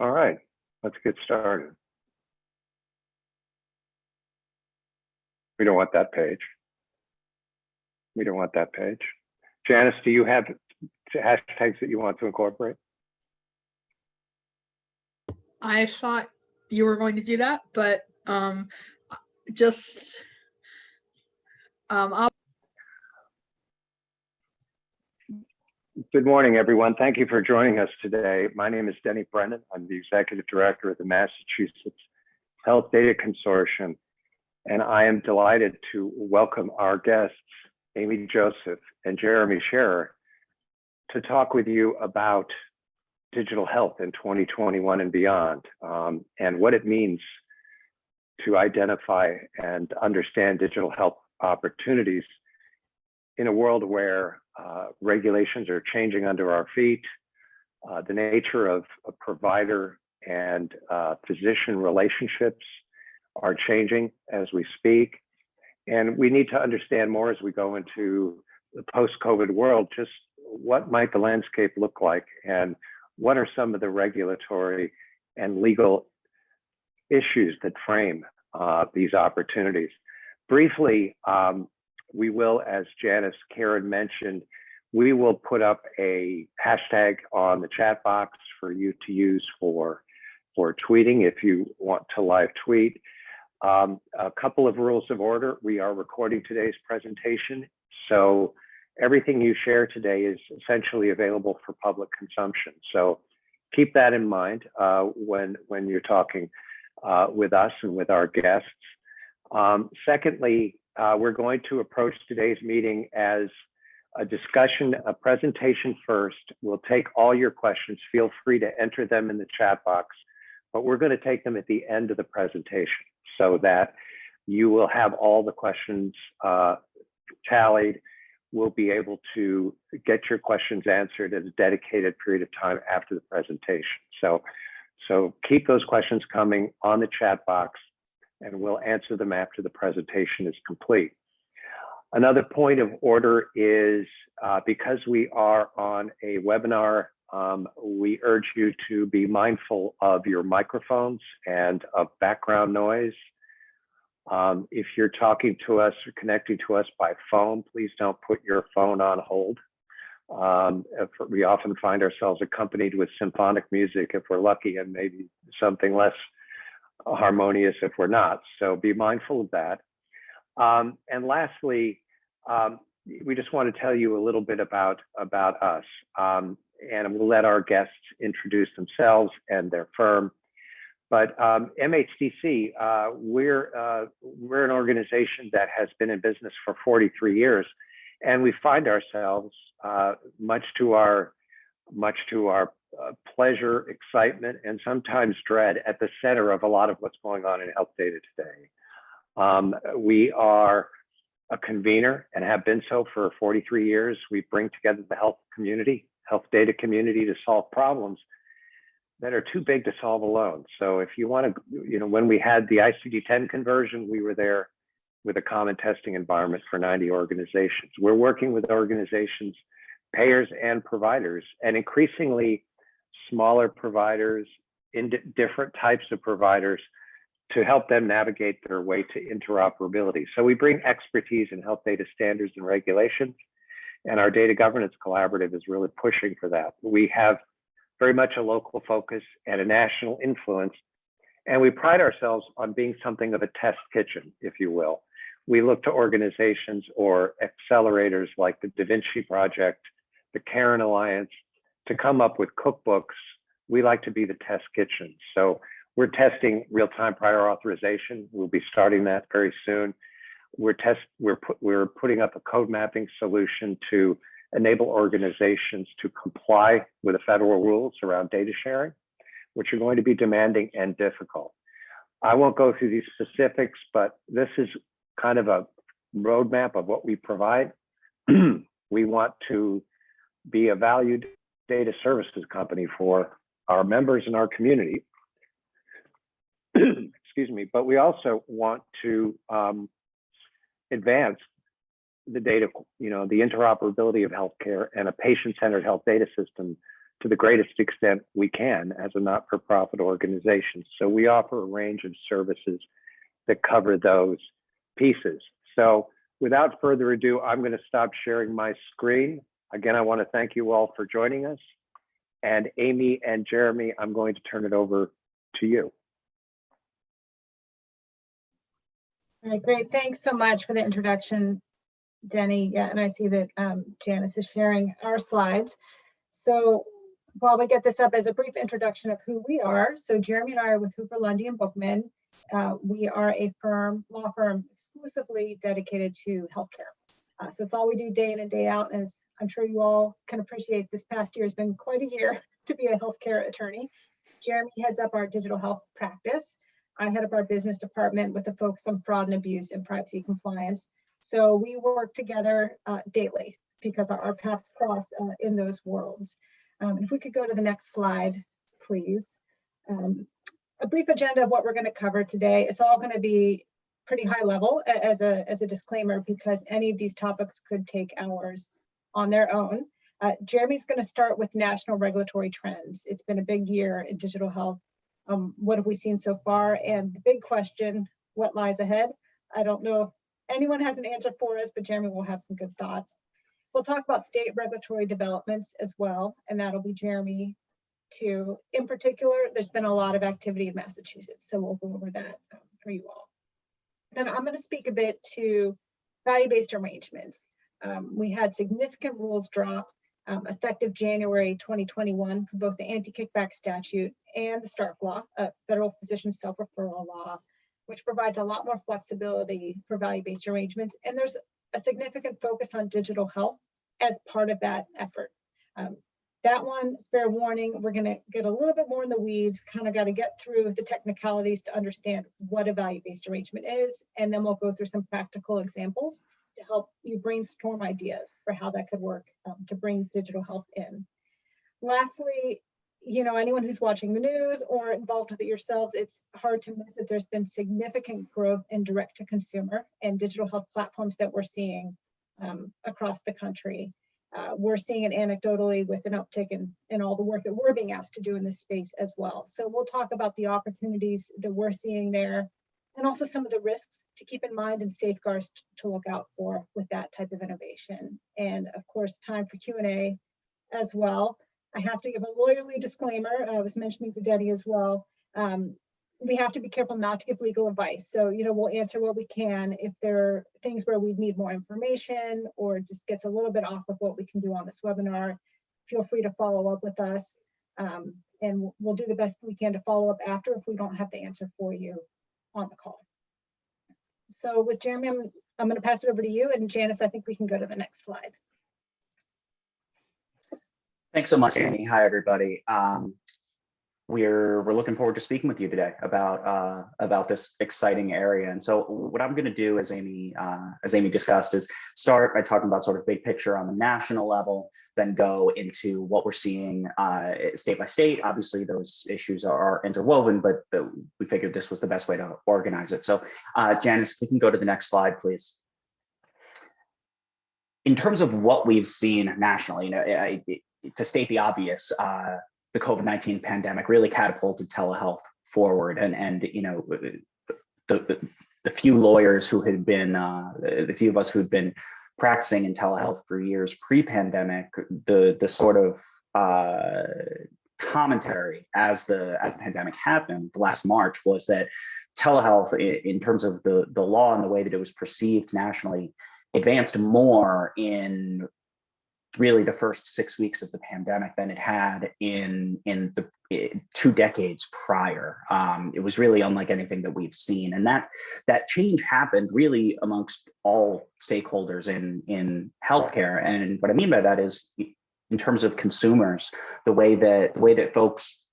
All right, let's get started. We don't want that page. We don't want that page. Janice, do you have hashtags that you want to incorporate? I thought you were going to do that, but I'll Good morning, everyone. Thank you for joining us today. My name is Denny Brennan. I'm the Executive Director of the Massachusetts Health Data Consortium, and I am delighted to welcome our guests, Amy Joseph and Jeremy Scherer, to talk with you about digital health in 2021 and beyond, and what it means to identify and understand digital health opportunities in a world where regulations are changing under our feet, the nature of provider and physician relationships are changing as we speak. And we need to understand more as we go into the post-COVID world, just what might the landscape look like and what are some of the regulatory and legal issues that frame these opportunities. Briefly, we will, as Janice Karen mentioned, we will put up a hashtag on the chat box for you to use for tweeting if you want to live tweet. A couple of rules of order. We are recording today's presentation, so everything you share today is essentially available for public consumption. So keep that in mind when you're talking with us and with our guests. Secondly, we're going to approach today's meeting as a discussion, a presentation first. We'll take all your questions. Feel free to enter them in the chat box, but we're going to take them at the end of the presentation so that you will have all the questions tallied. We'll be able to get your questions answered at a dedicated period of time after the presentation. So keep those questions coming on the chat box, and we'll answer them after the presentation is complete. Another point of order is because we are on a webinar, we urge you to be mindful of your microphones and of background noise. If you're talking to us or connecting to us by phone, please don't put your phone on hold. We often find ourselves accompanied with symphonic music if we're lucky, and maybe something less harmonious if we're not. So be mindful of that. And lastly, we just want to tell you a little bit about us. And we'll let our guests introduce themselves and their firm. But MHDC, we're an organization that has been in business for 43 years, and we find ourselves, much to our pleasure, excitement, and sometimes dread, at the center of a lot of what's going on in health data today. We are a convener and have been so for 43 years. We bring together the health data community to solve problems that are too big to solve alone. So if you want to, when we had the ICD-10 conversion, we were there with a common testing environment for 90 organizations. We're working with organizations, payers and providers, and increasingly smaller providers, in different types of providers, to help them navigate their way to interoperability. So we bring expertise in health data standards and regulations, and our data governance collaborative is really pushing for that. We have very much a local focus and a national influence, and we pride ourselves on being something of a test kitchen, if you will. We look to organizations or accelerators like the Da Vinci Project, the Karen Alliance, to come up with cookbooks. We like to be the test kitchen. So we're testing real-time prior authorization. We'll be starting that very soon. We're putting up a code mapping solution to enable organizations to comply with the federal rules around data sharing, which are going to be demanding and difficult. I won't go through these specifics, but this is kind of a roadmap of what we provide. We want to be a valued data services company for our members and our community. Excuse me, but we also want to advance the data, the interoperability of healthcare and a patient-centered health data system to the greatest extent we can as a not-for-profit organization. So we offer a range of services that cover those pieces. So without further ado, I'm going to stop sharing my screen. Again, I want to thank you all for joining us. And Amy and Jeremy, I'm going to turn it over to you. All right, great. Thanks so much for the introduction, Denny. Yeah, and I see that Janice is sharing our slides. So while we get this up, as a brief introduction of who we are. So Jeremy and I are with Hooper, Lundy, and Bookman. We are a law firm exclusively dedicated to healthcare. So it's all we do day in and day out. As I'm sure you all can appreciate, this past year has been quite a year to be a healthcare attorney. Jeremy heads up our digital health practice. I head up our business department with a focus on fraud and abuse and privacy compliance. So we work together daily because our paths cross in those worlds. If we could go to the next slide, please. A brief agenda of what we're going to cover today. It's all going to be pretty high level as a disclaimer, because any of these topics could take hours on their own. Jeremy's going to start with national regulatory trends. It's been a big year in digital health. What have we seen so far? And the big question, what lies ahead? I don't know if anyone has an answer for us, but Jeremy will have some good thoughts. We'll talk about state regulatory developments as well, and that'll be Jeremy too. In particular, there's been a lot of activity in Massachusetts, so we'll go over that for you all. Then I'm going to speak a bit to value-based arrangements. We had significant rules drop effective January 2021 for both the anti-kickback statute and the START law, federal physician self-referral law, which provides a lot more flexibility for value-based arrangements. And there's a significant focus on digital health as part of that effort. That one, fair warning, we're going to get a little bit more in the weeds. Kind of got to get through the technicalities to understand what a value-based arrangement is, and then we'll go through some practical examples to help you brainstorm ideas for how that could work to bring digital health in. Lastly, you know, anyone who's watching the news or involved with it yourselves, it's hard to miss that there's been significant growth in direct-to-consumer and digital health platforms that we're seeing across the country. We're seeing it anecdotally with an uptick in all the work that we're being asked to do in this space as well. So we'll talk about the opportunities that we're seeing there, and also some of the risks to keep in mind and safeguards to look out for with that type of innovation. And of course, time for Q&A as well. I have to give a lawyerly disclaimer. I was mentioning to Denny as well. We have to be careful not to give legal advice. So, you know, we'll answer what we can. If there are things where we need more information or just gets a little bit off of what we can do on this webinar, feel free to follow up with us. And we'll do the best we can to follow up after if we don't have the answer for you on the call. So with Jeremy, I'm going to pass it over to you. And Janice, I think we can go to the next slide. Thanks so much, Amy. Hi, everybody. We're looking forward to speaking with you today about this exciting area. And so what I'm going to do, as Amy discussed, is start by talking about sort of big picture on the national level, then go into what we're seeing state by state. Obviously, those issues are interwoven, but we figured this was the best way to organize it. So, Janice, we can go to the next slide, please. In terms of what we've seen nationally, you know, to state the obvious, the COVID-19 pandemic really catapulted telehealth forward, and you know, the few lawyers who had been, the few of us who'd been practicing in telehealth for years pre-pandemic, the sort of commentary as the pandemic happened last March was that telehealth, in terms of the law and the way that it was perceived nationally, advanced more in really the first 6 weeks of the pandemic than it had in the 2 decades prior. It was really unlike anything that we've seen, and that change happened really amongst all stakeholders in healthcare. And what I mean by that is, in terms of consumers, the way that folks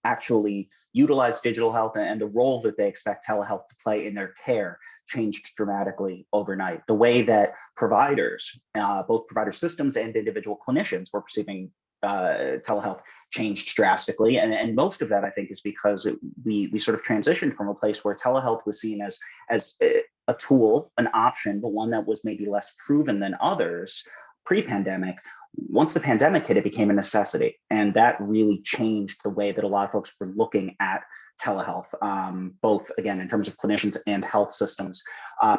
actually utilize digital health and the role that they expect telehealth to play in their care changed dramatically overnight. The way that providers, both provider systems and individual clinicians, were perceiving telehealth changed drastically. And most of that, I think, is because we sort of transitioned from a place where telehealth was seen as a tool, an option, but one that was maybe less proven than others pre-pandemic. Once the pandemic hit, it became a necessity. And that really changed the way that a lot of folks were looking at telehealth, both, again, in terms of clinicians and health systems.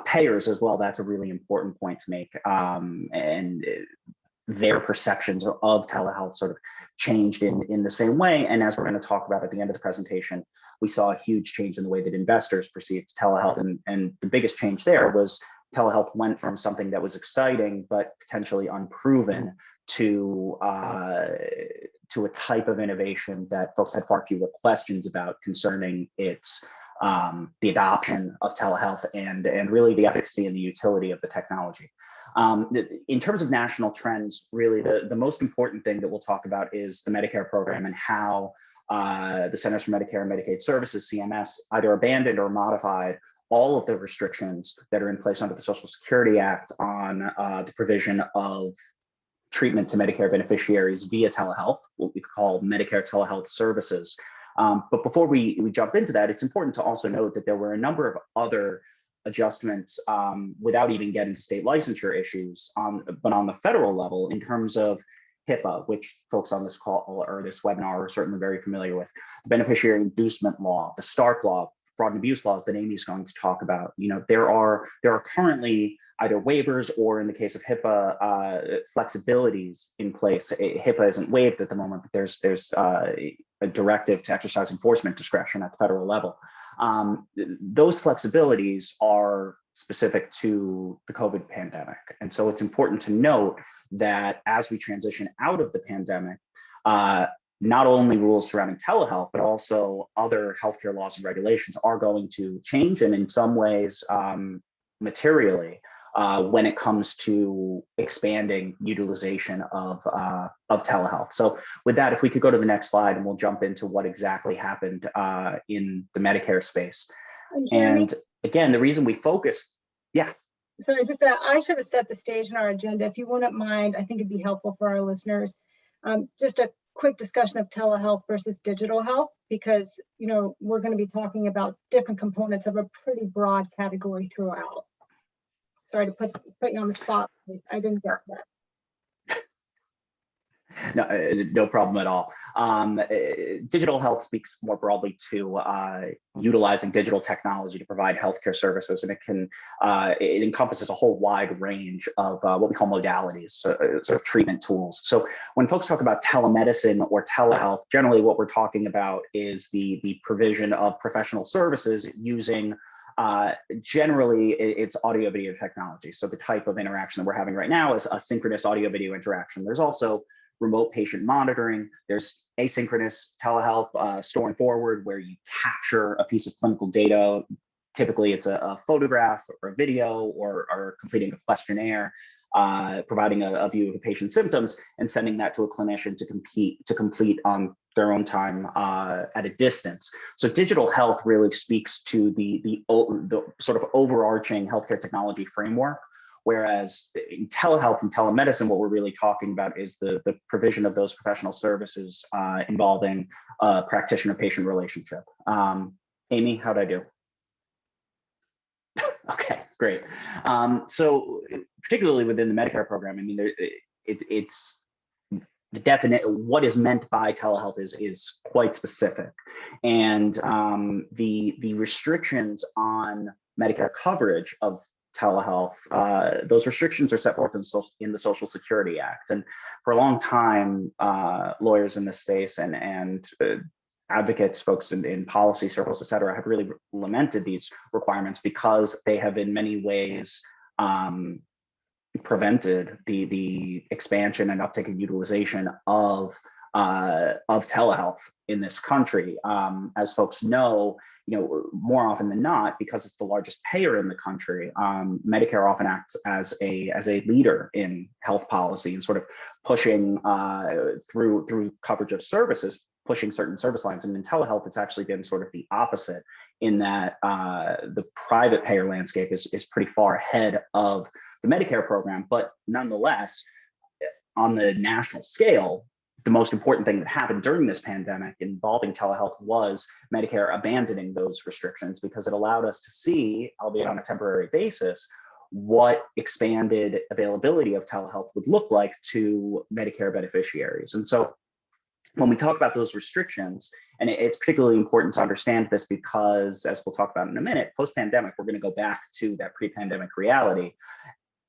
Payers as well, that's a really important point to make. And their perceptions of telehealth sort of changed in the same way. And as we're going to talk about at the end of the presentation, we saw a huge change in the way that investors perceived telehealth. And the biggest change there was telehealth went from something that was exciting but potentially unproven to a type of innovation that folks had far fewer questions about concerning its the adoption of telehealth and really the efficacy and the utility of the technology. In terms of national trends, really the most important thing that we'll talk about is the Medicare program and how the Centers for Medicare and Medicaid Services, CMS, either abandoned or modified all of the restrictions that are in place under the Social Security Act on the provision of treatment to Medicare beneficiaries via telehealth, what we call Medicare telehealth services. But before we jump into that, it's important to also note that there were a number of other adjustments without even getting to state licensure issues, but on the federal level in terms of HIPAA, which folks on this call or this webinar are certainly very familiar with, the beneficiary inducement law, the Stark law, fraud and abuse laws that Amy's going to talk about. You know, there are currently either waivers or, in the case of HIPAA, flexibilities in place. HIPAA isn't waived at the moment, but there's a directive to exercise enforcement discretion at the federal level. Those flexibilities are specific to the COVID pandemic. And so it's important to note that as we transition out of the pandemic, not only rules surrounding telehealth, but also other healthcare laws and regulations are going to change, and in some ways materially, when it comes to expanding utilization of telehealth. So with that, if we could go to the next slide, and we'll jump into what exactly happened in the Medicare space. And again, the reason we focus, yeah. Sorry, just I should have set the stage in our agenda. If you wouldn't mind, I think it'd be helpful for our listeners. Just a quick discussion of telehealth versus digital health, because we're going to be talking about different components of a pretty broad category throughout. Sorry to put you on the spot. I didn't get to that. No problem at all. Digital health speaks more broadly to utilizing digital technology to provide healthcare services, and it encompasses a whole wide range of what we call modalities, sort of treatment tools. So when folks talk about telemedicine or telehealth, generally what we're talking about is the provision of professional services using generally it's audio video technology. So the type of interaction that we're having right now is a synchronous audio video interaction. There's also remote patient monitoring. There's asynchronous telehealth, store and forward, where you capture a piece of clinical data. Typically it's a photograph or a video or completing a questionnaire, providing a view of the patient's symptoms and sending that to a clinician to complete on their own time at a distance. So digital health really speaks to the sort of overarching healthcare technology framework, whereas in telehealth and telemedicine, what we're really talking about is the provision of those professional services involving a practitioner-patient relationship. Amy, how'd I do? Okay, great. So particularly within the Medicare program, I mean, it's the definite, what is meant by telehealth is quite specific. And the restrictions on Medicare coverage of telehealth, those restrictions are set forth in the Social Security Act. And for a long time, lawyers in this space and advocates, folks in policy circles, et cetera, have really lamented these requirements because they have in many ways prevented the expansion and uptake and utilization of telehealth in this country. As folks know, more often than not, because it's the largest payer in the country, Medicare often acts as a leader in health policy and sort of pushing through coverage of services, pushing certain service lines. And in telehealth, it's actually been sort of the opposite, in that the private payer landscape is pretty far ahead of the Medicare program. But nonetheless, on the national scale, the most important thing that happened during this pandemic involving telehealth was Medicare abandoning those restrictions, because it allowed us to see, albeit on a temporary basis, what expanded availability of telehealth would look like to Medicare beneficiaries. And so when we talk about those restrictions, and it's particularly important to understand this because, as we'll talk about in a minute, post-pandemic, we're going to go back to that pre-pandemic reality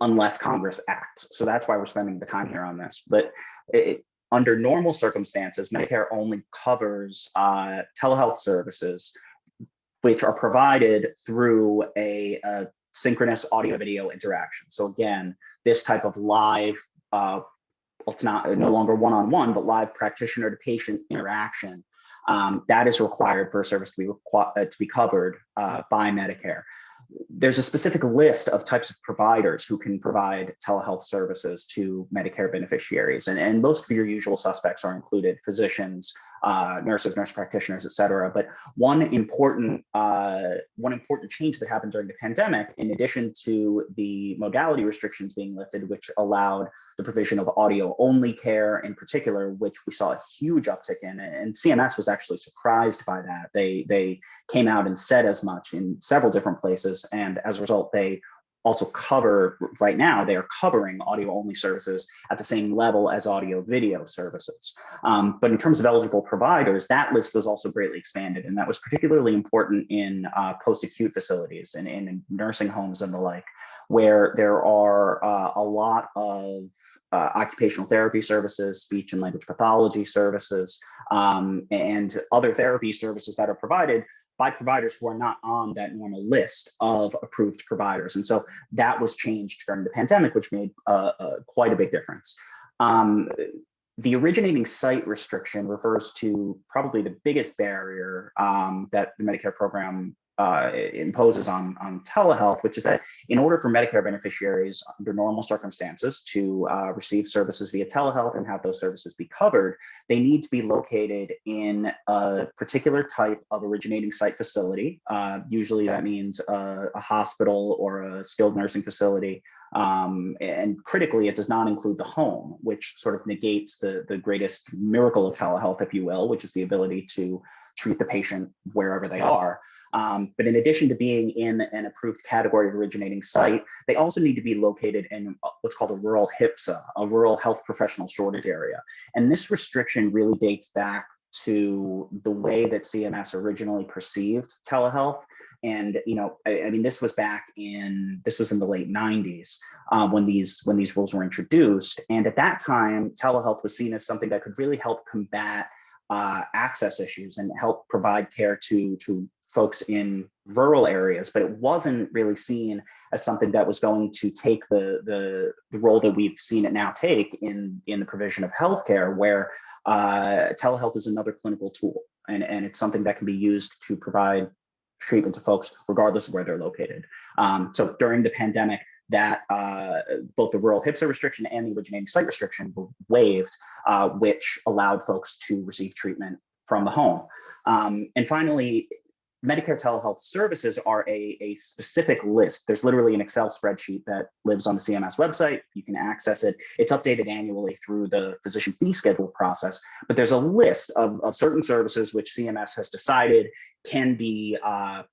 unless Congress acts. So that's why we're spending the time here on this. But under normal circumstances, Medicare only covers telehealth services which are provided through a synchronous audio video interaction. So again, this type of live, it's no longer one-on-one, but live practitioner to patient interaction, that is required for a service to be covered by Medicare. There's a specific list of types of providers who can provide telehealth services to Medicare beneficiaries. And most of your usual suspects are included: physicians, nurses, nurse practitioners, et cetera. But one important change that happened during the pandemic, in addition to the modality restrictions being lifted, which allowed the provision of audio-only care in particular, which we saw a huge uptick in, and CMS was actually surprised by that. They came out and said as much in several different places, and as a result, they also right now, they are covering audio-only services at the same level as audio-video services. But in terms of eligible providers, that list was also greatly expanded, and that was particularly important in post-acute facilities and in nursing homes and the like, where there are a lot of occupational therapy services, speech and language pathology services, and other therapy services that are provided by providers who are not on that normal list of approved providers. And so that was changed during the pandemic, which made quite a big difference. The originating site restriction refers to probably the biggest barrier that the Medicare program imposes on telehealth, which is that in order for Medicare beneficiaries under normal circumstances to receive services via telehealth and have those services be covered, they need to be located in a particular type of originating site facility. Usually that means a hospital or a skilled nursing facility. And critically, it does not include the home, which sort of negates the greatest miracle of telehealth, if you will, which is the ability to treat the patient wherever they are. But in addition to being in an approved category of originating site, they also need to be located in what's called a rural HPSA, a rural health professional shortage area. And this restriction really dates back to the way that CMS originally perceived telehealth. And I mean, this was in the late 90s when these rules were introduced. And at that time, telehealth was seen as something that could really help combat access issues and help provide care to folks in rural areas, but it wasn't really seen as something that was going to take the role that we've seen it now take in the provision of healthcare, where telehealth is another clinical tool, and it's something that can be used to provide treatment to folks regardless of where they're located. So during the pandemic, that both the rural HPSA restriction and the originating site restriction were waived, which allowed folks to receive treatment from the home. And finally, Medicare telehealth services are a specific list. There's literally an Excel spreadsheet that lives on the CMS website. You can access it. It's updated annually through the physician fee schedule process, but there's a list of certain services which CMS has decided can be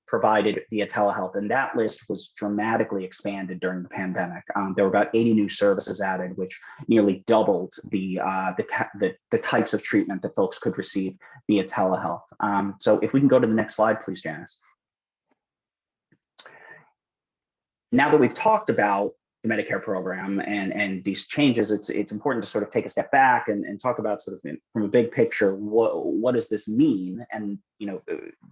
provided via telehealth. And that list was dramatically expanded during the pandemic. There were about 80 new services added, which nearly doubled the types of treatment that folks could receive via telehealth. So if we can go to the next slide, please, Janice. Now that we've talked about the Medicare program and these changes, it's important to sort of take a step back and talk about sort of from a big picture, what does this mean? And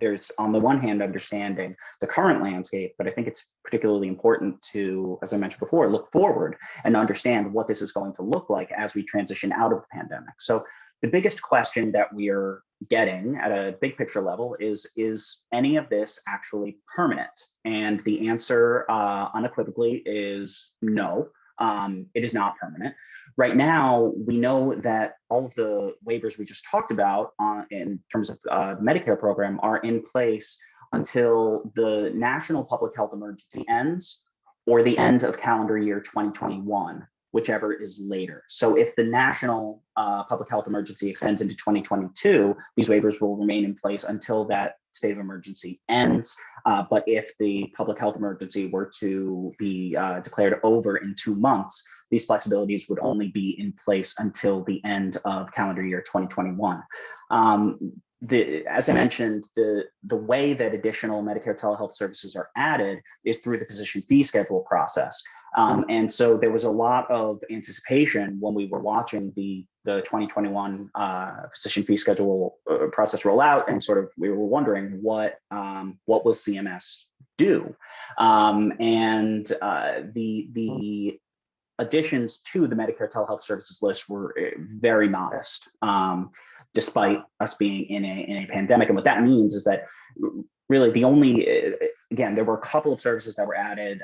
there's on the one hand understanding the current landscape, but I think it's particularly important to, as I mentioned before, look forward and understand what this is going to look like as we transition out of the pandemic. So the biggest question that we are getting at a big picture level is any of this actually permanent? And the answer unequivocally is no, it is not permanent. Right now, we know that all of the waivers we just talked about in terms of the Medicare program are in place until the national public health emergency ends or the end of calendar year 2021. Whichever is later. So if the national public health emergency extends into 2022, these waivers will remain in place until that state of emergency ends. But if the public health emergency were to be declared over in 2 months, these flexibilities would only be in place until the end of calendar year 2021. As I mentioned, the way that additional Medicare telehealth services are added is through the physician fee schedule process. And so there was a lot of anticipation when we were watching the 2021 physician fee schedule process roll out, and sort of we were wondering what will CMS do, and the additions to the Medicare telehealth services list were very modest, despite us being in a pandemic. And what that means is that really the only, again, there were a couple of services that were added.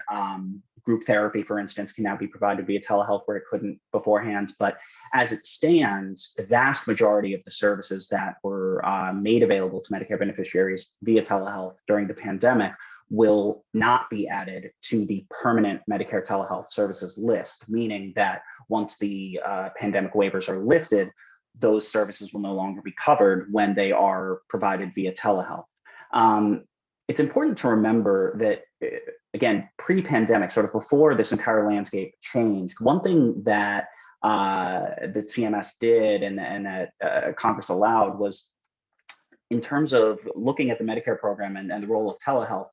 Group therapy, for instance, can now be provided via telehealth where it couldn't beforehand. But as it stands, the vast majority of the services that were made available to Medicare beneficiaries via telehealth during the pandemic will not be added to the permanent Medicare telehealth services list, meaning that once the pandemic waivers are lifted, those services will no longer be covered when they are provided via telehealth. It's important to remember that, again, pre-pandemic, sort of before this entire landscape changed, one thing that that CMS did and that Congress allowed was, in terms of looking at the Medicare program and the role of telehealth,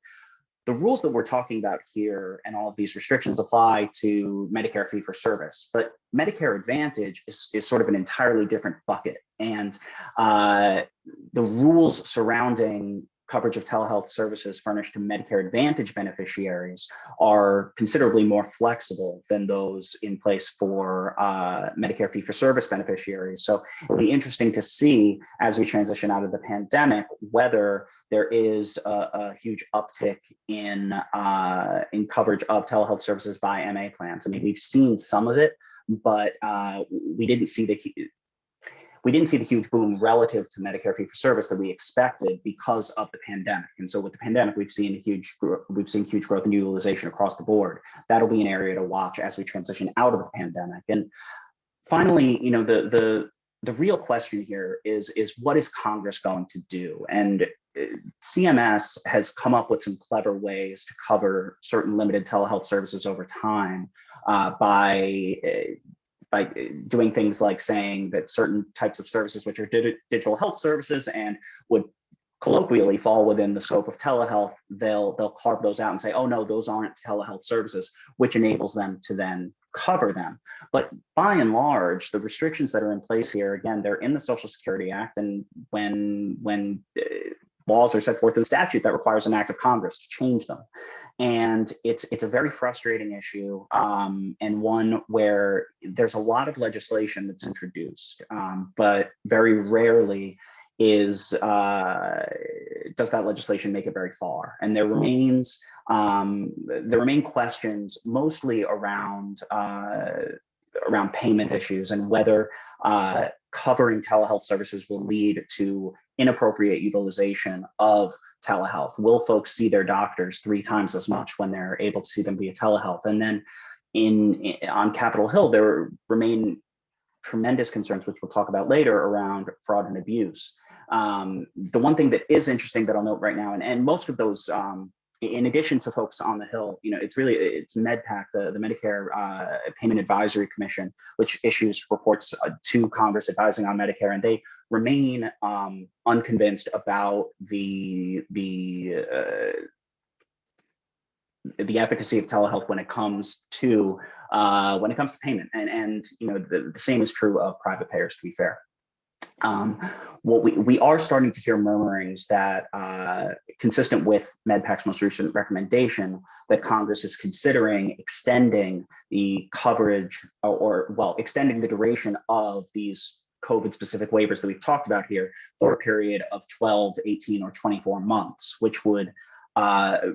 the rules that we're talking about here and all of these restrictions apply to Medicare fee for service, but Medicare Advantage is sort of an entirely different bucket. And the rules surrounding coverage of telehealth services furnished to Medicare Advantage beneficiaries are considerably more flexible than those in place for Medicare fee-for-service beneficiaries. So it'll be interesting to see as we transition out of the pandemic whether there is a huge uptick in coverage of telehealth services by MA plans. I mean, we've seen some of it, but we didn't see the huge boom relative to Medicare fee-for-service that we expected because of the pandemic. And so with the pandemic, we've seen huge growth in utilization across the board. That'll be an area to watch as we transition out of the pandemic. And finally, you know, the real question here is what is Congress going to do? And CMS has come up with some clever ways to cover certain limited telehealth services over time by doing things like saying that certain types of services, which are digital health services and would colloquially fall within the scope of telehealth, they'll carve those out and say, oh no, those aren't telehealth services, which enables them to then cover them. But by and large, the restrictions that are in place here, again, they're in the Social Security Act, and when laws are set forth in statute, that requires an act of Congress to change them. And it's a very frustrating issue, and one where there's a lot of legislation that's introduced, but very rarely does that legislation make it very far. And there remain questions mostly around payment issues and whether covering telehealth services will lead to inappropriate utilization of telehealth. Will folks see their doctors 3 times as much when they're able to see them via telehealth? And then on Capitol Hill, there remain tremendous concerns, which we'll talk about later, around fraud and abuse. The one thing that is interesting that I'll note right now, and most of those, in addition to folks on the Hill, you know, it's MedPAC, the Medicare Payment Advisory Commission, which issues reports to Congress advising on Medicare, and they remain unconvinced about the efficacy of telehealth when it comes to payment, and you know, the same is true of private payers, to be fair. What we are starting to hear murmurings that, consistent with MedPAC's most recent recommendation, that Congress is considering extending the coverage or extending the duration of these COVID-specific waivers that we've talked about here for a period of 12, 18, or 24 months, which would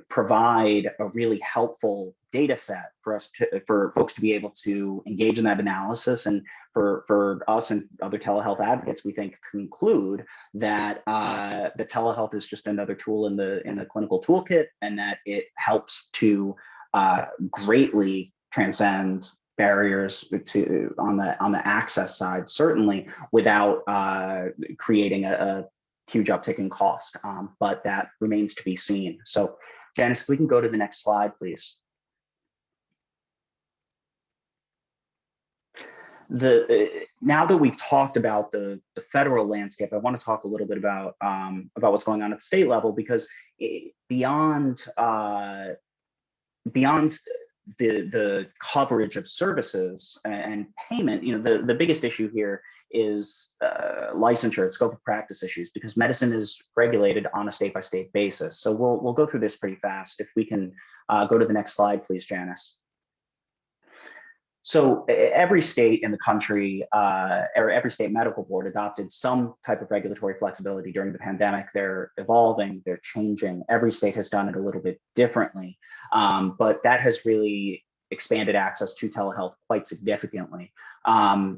provide a really helpful data set for folks to be able to engage in that analysis, and for us and other telehealth advocates, we think, conclude that the telehealth is just another tool in the clinical toolkit, and that it helps to greatly transcend barriers on the access side, certainly without creating a huge uptick in cost, but that remains to be seen. So Janice, if we can go to the next slide, please. Now that we've talked about the federal landscape, I want to talk a little bit about what's going on at the state level, because beyond the coverage of services and payment, the biggest issue here is licensure, scope of practice issues, because medicine is regulated on a state-by-state basis. So we'll go through this pretty fast. If we can go to the next slide, please, Janice. So every state in the country, or every state medical board, adopted some type of regulatory flexibility during the pandemic. They're evolving, they're changing. Every state has done it a little bit differently, but that has really expanded access to telehealth quite significantly.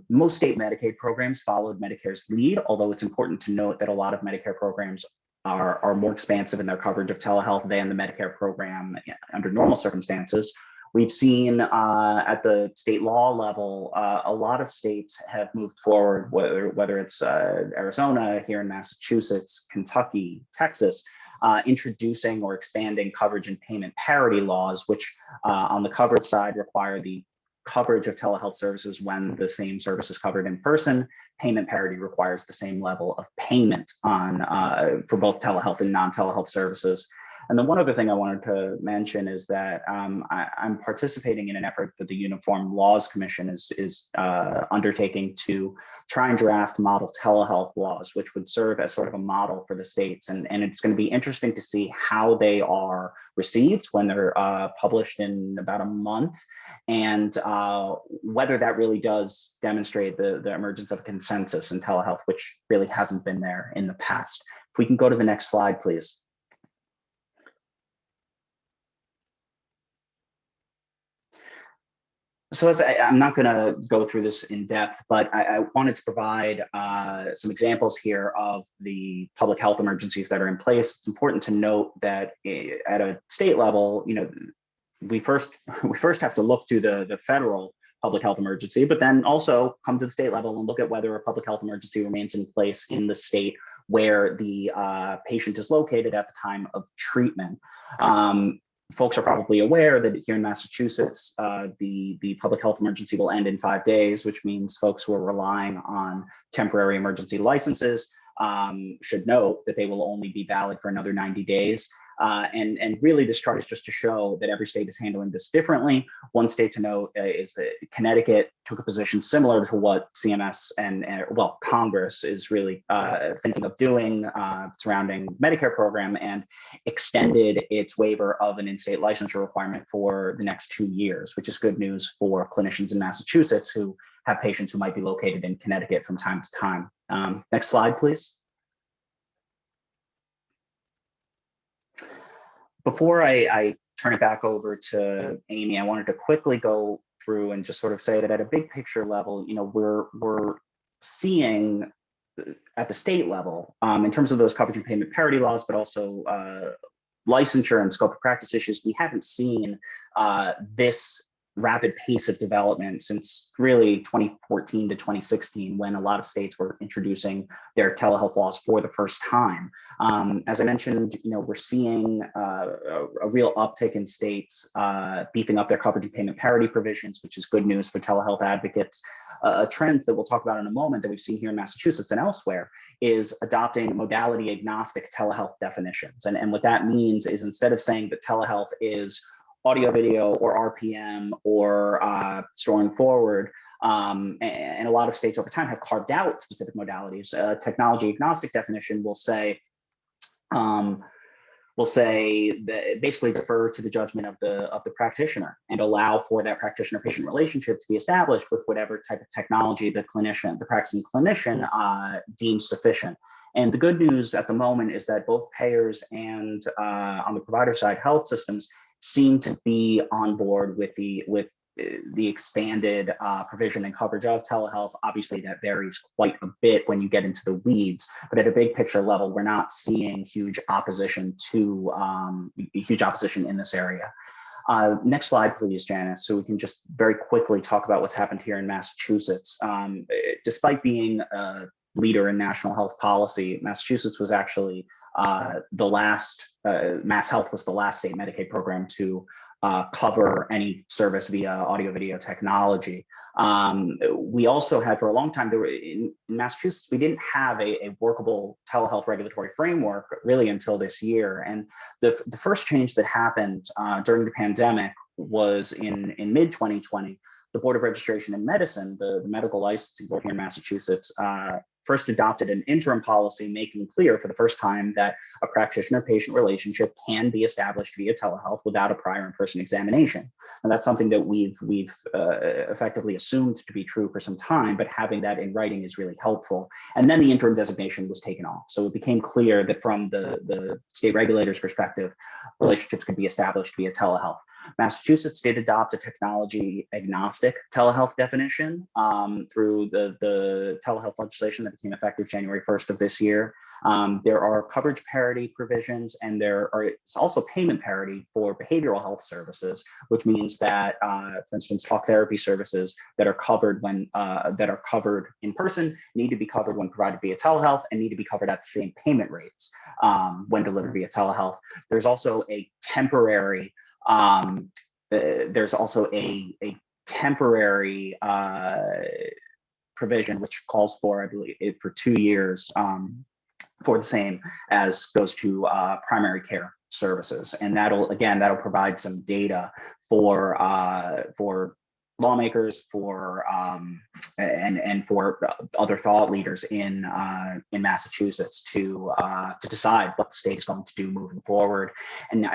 Most state Medicaid programs followed Medicare's lead, although it's important to note that a lot of Medicare programs are more expansive in their coverage of telehealth than the Medicare program under normal circumstances. We've seen at the state law level, a lot of states have moved forward, whether it's Arizona, here in Massachusetts, Kentucky, Texas, introducing or expanding coverage and payment parity laws, which on the coverage side require the coverage of telehealth services when the same service is covered in person. Payment parity requires the same level of payment for both telehealth and non-telehealth services. And then one other thing I wanted to mention is that I'm participating in an effort that the Uniform Laws Commission is undertaking to try and draft model telehealth laws, which would serve as sort of a model for the states. And it's going to be interesting to see how they are received when they're published in about a month, and whether that really does demonstrate the emergence of a consensus in telehealth, which really hasn't been there in the past. If we can go to the next slide, please. So I'm not going to go through this in depth, but I wanted to provide some examples here of the public health emergencies that are in place. It's important to note that at a state level, we first have to look to the federal public health emergency, but then also come to the state level and look at whether a public health emergency remains in place in the state where the patient is located at the time of treatment. Folks are probably aware that here in Massachusetts, the public health emergency will end in 5 days, which means folks who are relying on temporary emergency licenses should note that they will only be valid for another 90 days. And really, this chart is just to show that every state is handling this differently. One state to note is that Connecticut took a position similar to what CMS and Congress is really thinking of doing surrounding Medicare program, and extended its waiver of an in-state licensure requirement for the next 2 years, which is good news for clinicians in Massachusetts who have patients who might be located in Connecticut from time to time. Next slide, please. Before I turn it back over to Amy, I wanted to quickly go through and just sort of say that at a big picture level, we're seeing at the state level, in terms of those coverage and payment parity laws, but also licensure and scope of practice issues, we haven't seen this rapid pace of development since really 2014 to 2016, when a lot of states were introducing their telehealth laws for the first time. As I mentioned, we're seeing a real uptick in states beefing up their coverage and payment parity provisions, which is good news for telehealth advocates. A trend that we'll talk about in a moment that we've seen here in Massachusetts and elsewhere is adopting modality agnostic telehealth definitions. And what that means is, instead of saying that telehealth is audio, video, or RPM, or store and forward, and a lot of states over time have carved out specific modalities. Technology agnostic definition will say that basically defer to the judgment of the practitioner, and allow for that practitioner-patient relationship to be established with whatever type of technology the practicing clinician deems sufficient. And the good news at the moment is that both payers and on the provider side, health systems seem to be on board with the expanded provision and coverage of telehealth. Obviously, that varies quite a bit when you get into the weeds, but at a big picture level, we're not seeing huge opposition in this area. Next slide, please, Janice, so we can just very quickly talk about what's happened here in Massachusetts. Despite being leader in national health policy. Massachusetts was actually the last, Mass Health was the last state Medicaid program to cover any service via audio video technology. We also had, for a long time, in Massachusetts, we didn't have a workable telehealth regulatory framework really until this year. And the first change that happened during the pandemic was in mid 2020. The Board of Registration in Medicine, the medical licensing board here in Massachusetts, first adopted an interim policy making clear for the first time that a practitioner-patient relationship can be established via telehealth without a prior in-person examination. And that's something that we've effectively assumed to be true for some time, but having that in writing is really helpful. And then the interim designation was taken off. So it became clear that from the state regulator's perspective, relationships could be established via telehealth. Massachusetts did adopt a technology agnostic telehealth definition through the telehealth legislation that became effective January 1st of this year. There are coverage parity provisions, and there is also payment parity for behavioral health services, which means that, for instance, talk therapy services that are covered in person need to be covered when provided via telehealth and need to be covered at the same payment rates when delivered via telehealth. There's also a temporary provision which calls for, I believe, for 2 years for the same as goes to primary care services, and that'll provide some data for lawmakers, and for other thought leaders in Massachusetts to decide what the state is going to do moving forward. And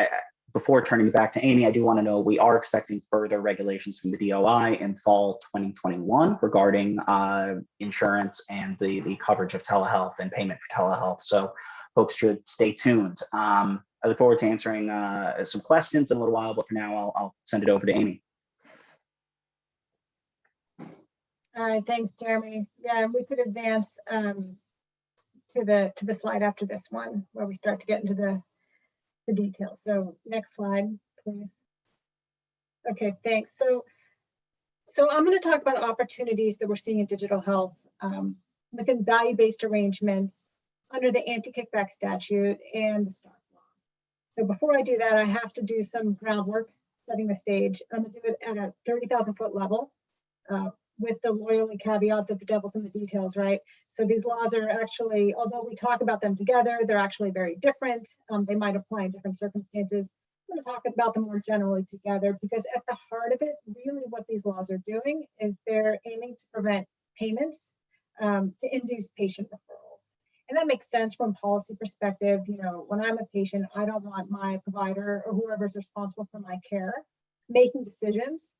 before turning it back to Amy, I do want to know we are expecting further regulations from the DOI in fall 2021 regarding insurance and the coverage of telehealth and payment for telehealth. So folks should stay tuned. I look forward to answering some questions in a little while, but for now, I'll send it over to Amy. All right, thanks, Jeremy. Yeah, we could advance to the slide after this one where we start to get into the details. So next slide, please. Okay, thanks. So I'm going to talk about opportunities that we're seeing in digital health within value-based arrangements under the anti-kickback statute and the Stark law. So before I do that, I have to do some groundwork, setting the stage. I'm going to do it at a 30,000 foot level with the loyalty caveat that the devil's in the details, right? So these laws are actually, although we talk about them together, they're actually very different. They might apply in different circumstances. I'm going to talk about them more generally together because at the heart of it, really what these laws are doing is they're aiming to prevent payments to induce patient referrals. And that makes sense from policy perspective. You know, when I'm a patient, I don't want my provider or whoever's responsible for my care making decisions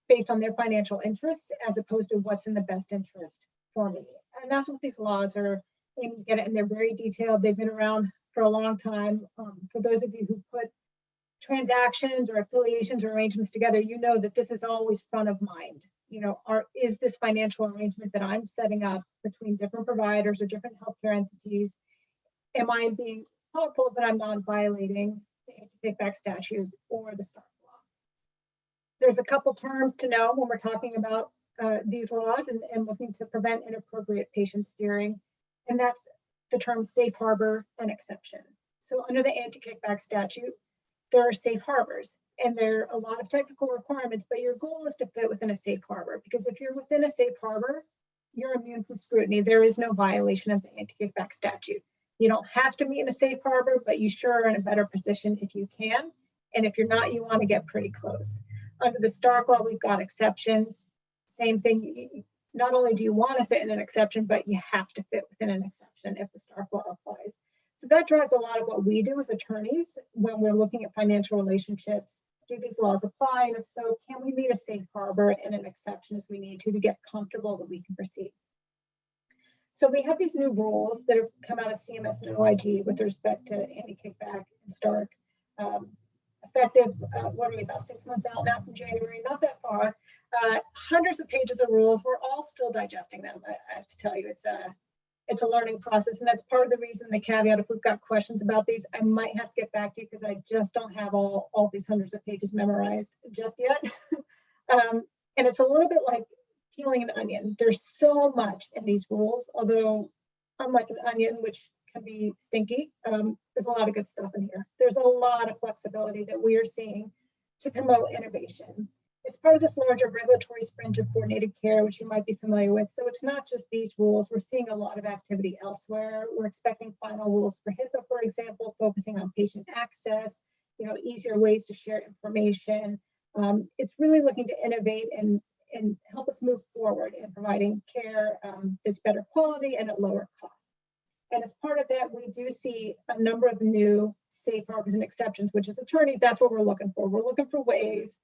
based on their financial interests as opposed to what's in the best interest for me. And that's what these laws are aiming to get at, and they're very detailed. They've been around for a long time. For those of you who put transactions or affiliations or arrangements together, you know that this is always front of mind. You know, is this financial arrangement that I'm setting up between different providers or different healthcare entities, am I being thoughtful that I'm not violating the anti-kickback statute or the Stark law? There's a couple terms to know when we're talking about these laws and looking to prevent inappropriate patient steering, and that's the term safe harbor and exception. So under the anti-kickback statute, there are safe harbors, and there are a lot of technical requirements, but your goal is to fit within a safe harbor, because if you're within a safe harbor, you're immune from scrutiny. There is no violation of the anti-kickback statute. You don't have to meet in a safe harbor, but you sure are in a better position if you can. And if you're not, you want to get pretty close. Under the Stark law, we've got exceptions. Same thing. Not only do you want to fit in an exception, but you have to fit within an exception if the Stark law applies. So that drives a lot of what we do as attorneys when we're looking at financial relationships. Do these laws apply? And if so, can we meet a safe harbor and an exception as we need to get comfortable that we can proceed? So we have these new rules that have come out of CMS and OIG with respect to anti-kickback and Stark. Effective, what are we, about 6 months out now from January, not that far. Hundreds of pages of rules. We're all still digesting them. I have to tell you, it's a learning process, and that's part of the reason, the caveat, if we've got questions about these, I might have to get back to you because I just don't have all these hundreds of pages memorized just yet. And it's a little bit like peeling an onion. There's so much in these rules, although unlike an onion, which can be stinky, there's a lot of good stuff in here. There's a lot of flexibility that we are seeing to promote innovation. It's part of this larger regulatory sprint of coordinated care, which you might be familiar with. So it's not just these rules. We're seeing a lot of activity elsewhere. We're expecting final rules for HIPAA, for example, focusing on patient access, easier ways to share information. It's really looking to innovate and help us move forward in providing care that's better quality and at lower cost. And as part of that, we do see a number of new safe harbors and exceptions, which as attorneys, that's what we're looking for. We're looking for ways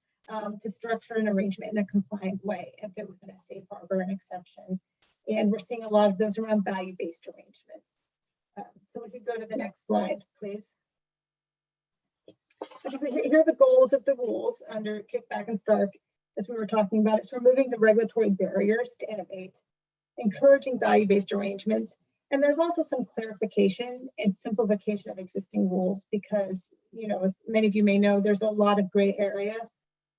to structure an arrangement in a compliant way and fit within a safe harbor and exception. And we're seeing a lot of those around value-based arrangements. So we could go to the next slide, please. Okay, so here are the goals of the rules under kickback and start, as we were talking about. It's removing the regulatory barriers to innovate, encouraging value-based arrangements. And there's also some clarification and simplification of existing rules because, as many of you may know, there's a lot of gray area.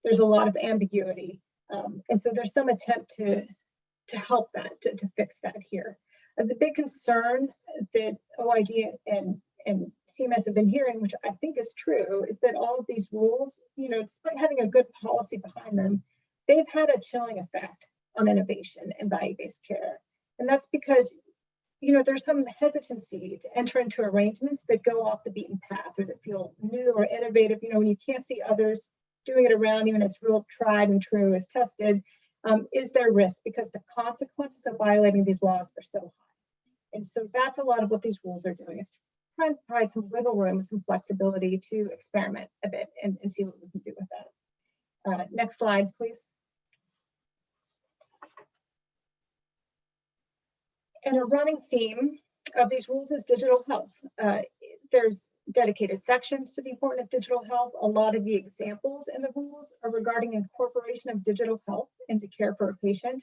There's a lot of ambiguity. And so there's some attempt to help that, to fix that here. The big concern that OIG and CMS have been hearing, which I think is true, is that all of these rules, despite having a good policy behind them, they've had a chilling effect on innovation and value-based care. And that's because there's some hesitancy to enter into arrangements that go off the beaten path or that feel new or innovative. When you can't see others doing it around you and it's real tried and true, is tested, is there risk because the consequences of violating these laws are so high. And so that's a lot of what these rules are doing, is trying to provide some wiggle room and some flexibility to experiment a bit and see what we can do with that. Next slide, please. And a running theme of these rules is digital health. There's dedicated sections to the importance of digital health. A lot of the examples in the rules are regarding incorporation of digital health into care for a patient.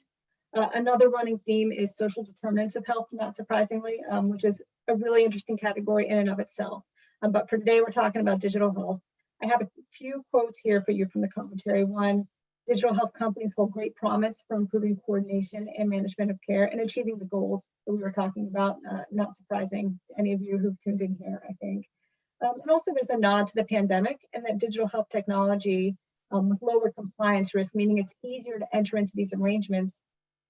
Another running theme is social determinants of health, not surprisingly, which is a really interesting category in and of itself. But for today, we're talking about digital health. I have a few quotes here for you from the commentary. One, digital health companies hold great promise for improving coordination and management of care and achieving the goals that we were talking about, not surprising to any of you who've tuned in here, I think. And also there's a nod to the pandemic and that digital health technology with lower compliance risk, meaning it's easier to enter into these arrangements,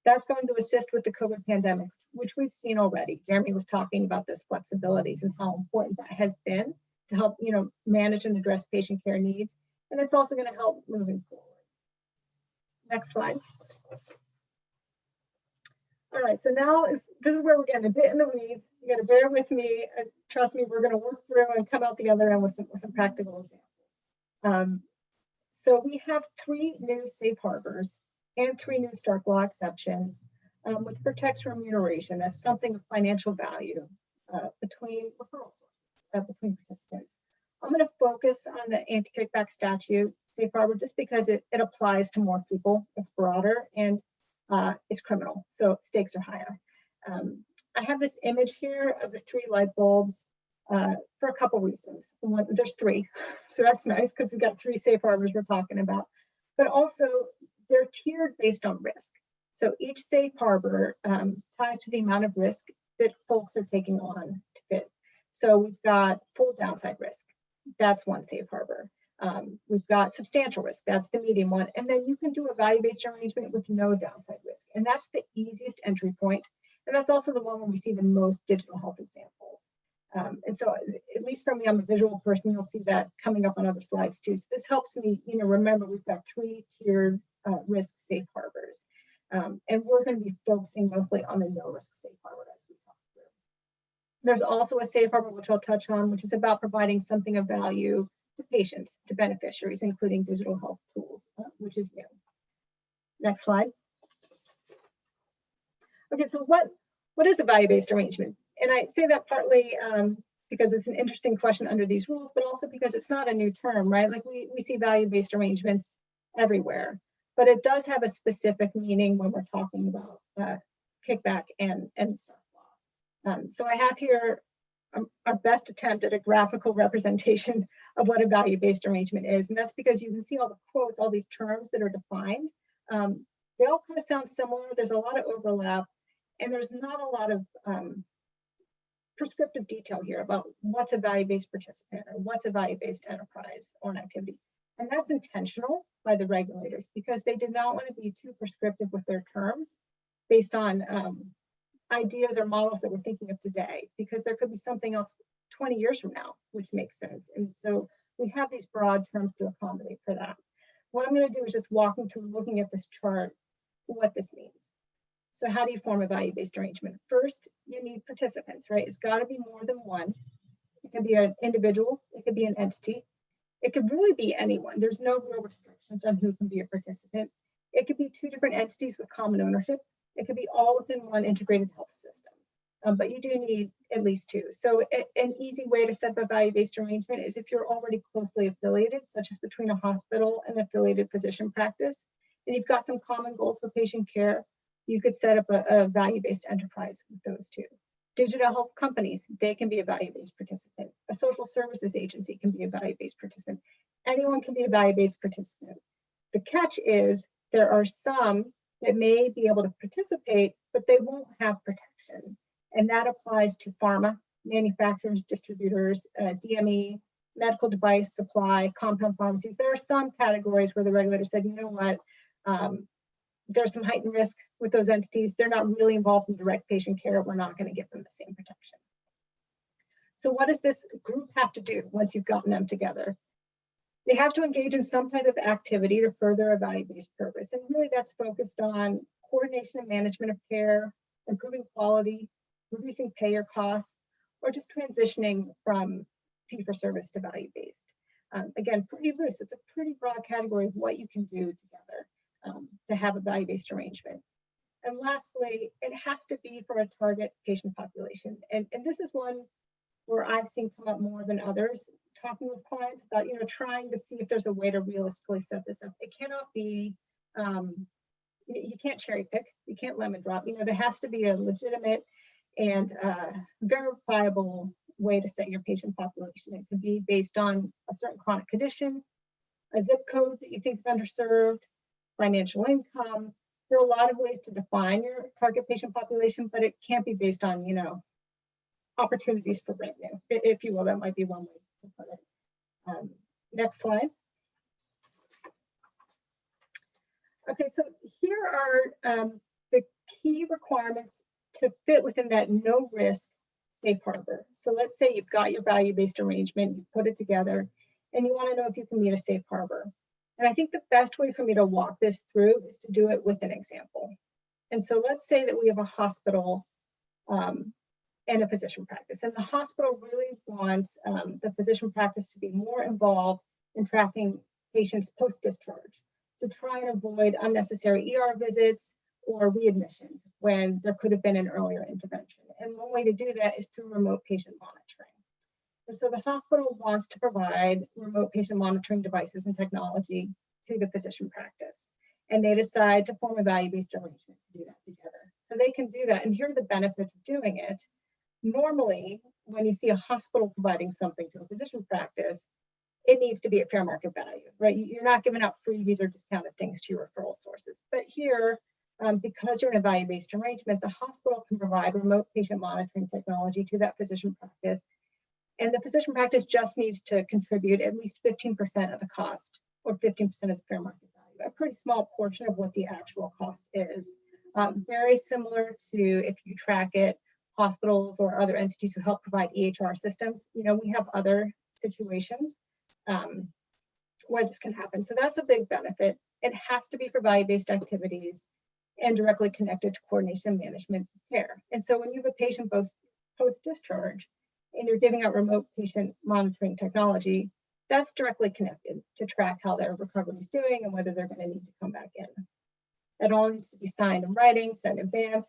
that's going to assist with the COVID pandemic, which we've seen already. Jeremy was talking about those flexibilities and how important that has been to help manage and address patient care needs. And it's also going to help moving forward. Next slide. All right, so now this is where we're getting a bit in the weeds. You got to bear with me. Trust me, we're going to work through and come out the other end with some practical examples. So we have 3 new safe harbors and 3 new Stark law exceptions with protects remuneration. That's something of financial value between referral sources, between participants. I'm going to focus on the anti-kickback statute safe harbor just because it applies to more people. It's broader and it's criminal, so stakes are higher. I have this image here of the 3 light bulbs for a couple reasons. One, there's 3, so that's nice because we've got 3 safe harbors we're talking about, but also they're tiered based on risk. So each safe harbor ties to the amount of risk that folks are taking on to fit. So we've got full downside risk. That's one safe harbor. We've got substantial risk. That's the medium one. And then you can do a value-based arrangement with no downside risk. And that's the easiest entry point. And that's also the one where we see the most digital health examples. And so at least for me, I'm a visual person, you'll see that coming up on other slides too. So this helps me, remember we've got 3 tiered risk safe harbors. And we're going to be focusing mostly on the no risk safe harbor as we talk through. There's also a safe harbor, which I'll touch on, which is about providing something of value to patients, to beneficiaries, including digital health tools, which is new. Next slide. Okay, so what is a value-based arrangement? And I say that partly because it's an interesting question under these rules, but also because it's not a new term, right? Like we see value-based arrangements everywhere, but it does have a specific meaning when we're talking about kickback and Stark law. So I have here our best attempt at a graphical representation of what a value-based arrangement is. And that's because you can see all the quotes, all these terms that are defined. They all kind of sound similar. There's a lot of overlap, and there's not a lot of prescriptive detail here about what's a value-based participant or what's a value-based enterprise or an activity. And that's intentional by the regulators because they did not want to be too prescriptive with their terms based on ideas or models that we're thinking of today, because there could be something else 20 years from now, which makes sense. And so we have these broad terms to accommodate for that. What I'm going to do is just walking through looking at this chart, what this means. So how do you form a value-based arrangement? First, you need participants, right? It's got to be more than one. It can be an individual, it could be an entity. It could really be anyone. There's no real restrictions on who can be a participant. It could be two different entities with common ownership. It could be all within one integrated health system, but you do need at least two. So an easy way to set up a value-based arrangement is if you're already closely affiliated, such as between a hospital and affiliated physician practice, and you've got some common goals for patient care, you could set up a value-based enterprise with those two. Digital health companies, they can be a value-based participant. A social services agency can be a value-based participant. Anyone can be a value-based participant. The catch is there are some that may be able to participate, but they won't have protection. And that applies to pharma, manufacturers, distributors, DME, medical device supply, compound pharmacies. There are some categories where the regulator said, you know what, there's some heightened risk with those entities. They're not really involved in direct patient care. We're not going to give them the same protection. So what does this group have to do once you've gotten them together? They have to engage in some type of activity to further a value-based purpose. And really that's focused on coordination and management of care, improving quality, reducing payer costs, or just transitioning from fee-for-service to value-based. Again, pretty loose. It's a pretty broad category of what you can do together to have a value-based arrangement. And lastly, it has to be for a target patient population. And this is one where I've seen come up more than others, talking with clients about, trying to see if there's a way to realistically set this up. It cannot be, you can't cherry pick, you can't lemon drop. There has to be a legitimate and verifiable way to set your patient population. It could be based on a certain chronic condition, a zip code that you think is underserved, financial income. There are a lot of ways to define your target patient population, but it can't be based on, opportunities for revenue, if you will. That might be one way to put it. Next slide. Okay, so here are the key requirements to fit within that no risk safe harbor. So let's say you've got your value-based arrangement, you put it together, and you want to know if you can meet a safe harbor. And I think the best way for me to walk this through is to do it with an example. And so let's say that we have a hospital and a physician practice, and the hospital really wants the physician practice to be more involved in tracking patients post-discharge to try and avoid unnecessary ER visits or readmissions when there could have been an earlier intervention. And one way to do that is through remote patient monitoring. And so the hospital wants to provide remote patient monitoring devices and technology to the physician practice. And they decide to form a value-based arrangement to do that together. So they can do that. And here are the benefits of doing it. Normally, when you see a hospital providing something to a physician practice, it needs to be at fair market value, right? You're not giving out freebies or discounted things to your referral sources. But here, because you're in a value-based arrangement, the hospital can provide remote patient monitoring technology to that physician practice. And the physician practice just needs to contribute at least 15% of the cost or 15% of the fair market value, a pretty small portion of what the actual cost is. Very similar to if you track it, hospitals or other entities who help provide EHR systems. We have other situations where this can happen. So that's a big benefit. It has to be for value-based activities and directly connected to coordination and management care. And so when you have a patient post-discharge and you're giving out remote patient monitoring technology, that's directly connected to track how their recovery is doing and whether they're going to need to come back in. It all needs to be signed in writing, sent in advance,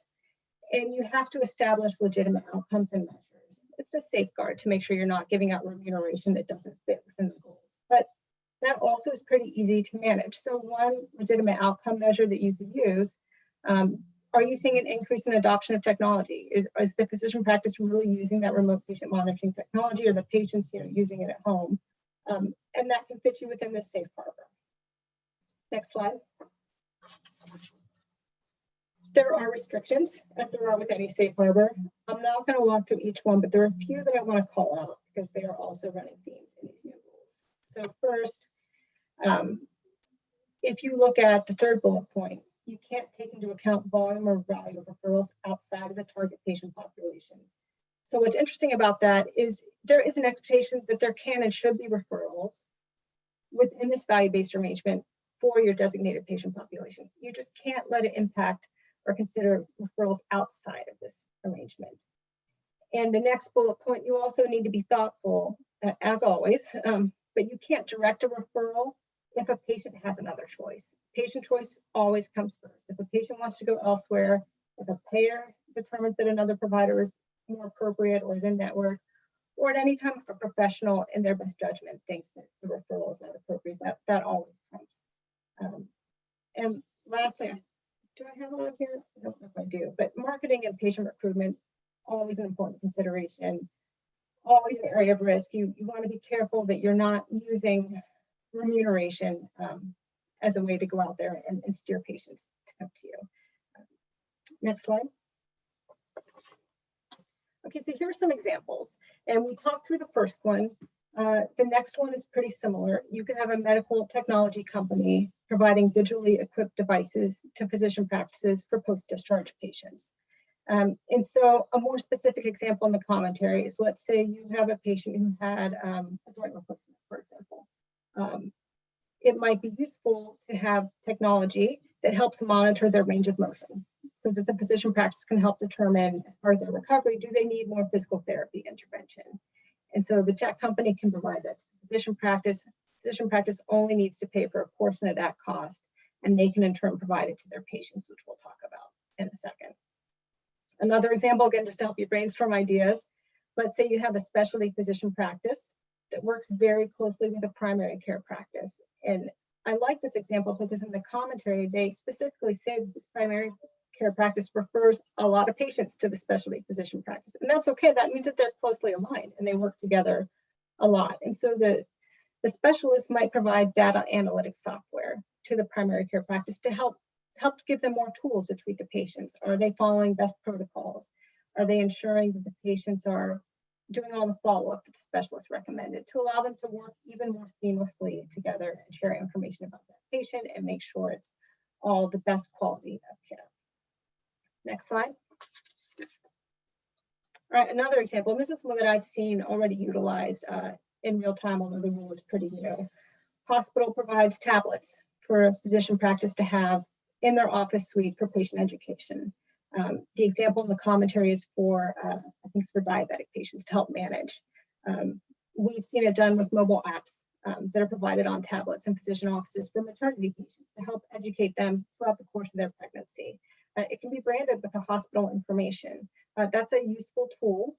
and you have to establish legitimate outcomes and measures. It's a safeguard to make sure you're not giving out remuneration that doesn't fit within the goals. But that also is pretty easy to manage. So one legitimate outcome measure that you could use, are you seeing an increase in adoption of technology? Is the physician practice really using that remote patient monitoring technology, or the patients using it at home? And that can fit you within this safe harbor. Next slide. There are restrictions, as there are with any safe harbor. I'm not going to walk through each one, but there are a few that I want to call out because they are also running themes in these new rules. So first, if you look at the third bullet point, you can't take into account volume or value of referrals outside of the target patient population. So what's interesting about that is there is an expectation that there can and should be referrals within this value-based arrangement for your designated patient population. You just can't let it impact or consider referrals outside of this arrangement. And the next bullet point, you also need to be thoughtful, as always, but you can't direct a referral if a patient has another choice. Patient choice always comes first. If a patient wants to go elsewhere, if a payer determines that another provider is more appropriate or is in network, or at any time if a professional in their best judgment thinks that the referral is not appropriate, that always comes. And lastly, do I have it on here? I don't know if I do, but marketing and patient recruitment, always an important consideration, always an area of risk. You want to be careful that you're not using remuneration as a way to go out there and steer patients to come to you. Next slide. Okay, so here are some examples. And we talked through the first one. The next one is pretty similar. You can have a medical technology company providing digitally equipped devices to physician practices for post-discharge patients. And so a more specific example in the commentary is, let's say you have a patient who had a joint replacement, for example. It might be useful to have technology that helps monitor their range of motion so that the physician practice can help determine, as part of their recovery, do they need more physical therapy intervention? And so the tech company can provide that to the physician practice. Physician practice only needs to pay for a portion of that cost, and they can in turn provide it to their patients, which we'll talk about in a second. Another example, again, just to help you brainstorm ideas, let's say you have a specialty physician practice that works very closely with a primary care practice. And I like this example because in the commentary, they specifically say that this primary care practice refers a lot of patients to the specialty physician practice. And that's okay. That means that they're closely aligned and they work together a lot. And so the specialist might provide data analytics software to the primary care practice to help give them more tools to treat the patients. Are they following best protocols? Are they ensuring that the patients are doing all the follow-up that the specialist recommended to allow them to work even more seamlessly together and share information about that patient and make sure it's all the best quality of care. Next slide. All right, another example, and this is one that I've seen already utilized in real time, although the rule is pretty new. Hospital provides tablets for a physician practice to have in their office suite for patient education. The example in the commentary is for, I think it's for diabetic patients to help manage. We've seen it done with mobile apps that are provided on tablets in physician offices for maternity patients to help educate them throughout the course of their pregnancy. It can be branded with the hospital information. That's a useful tool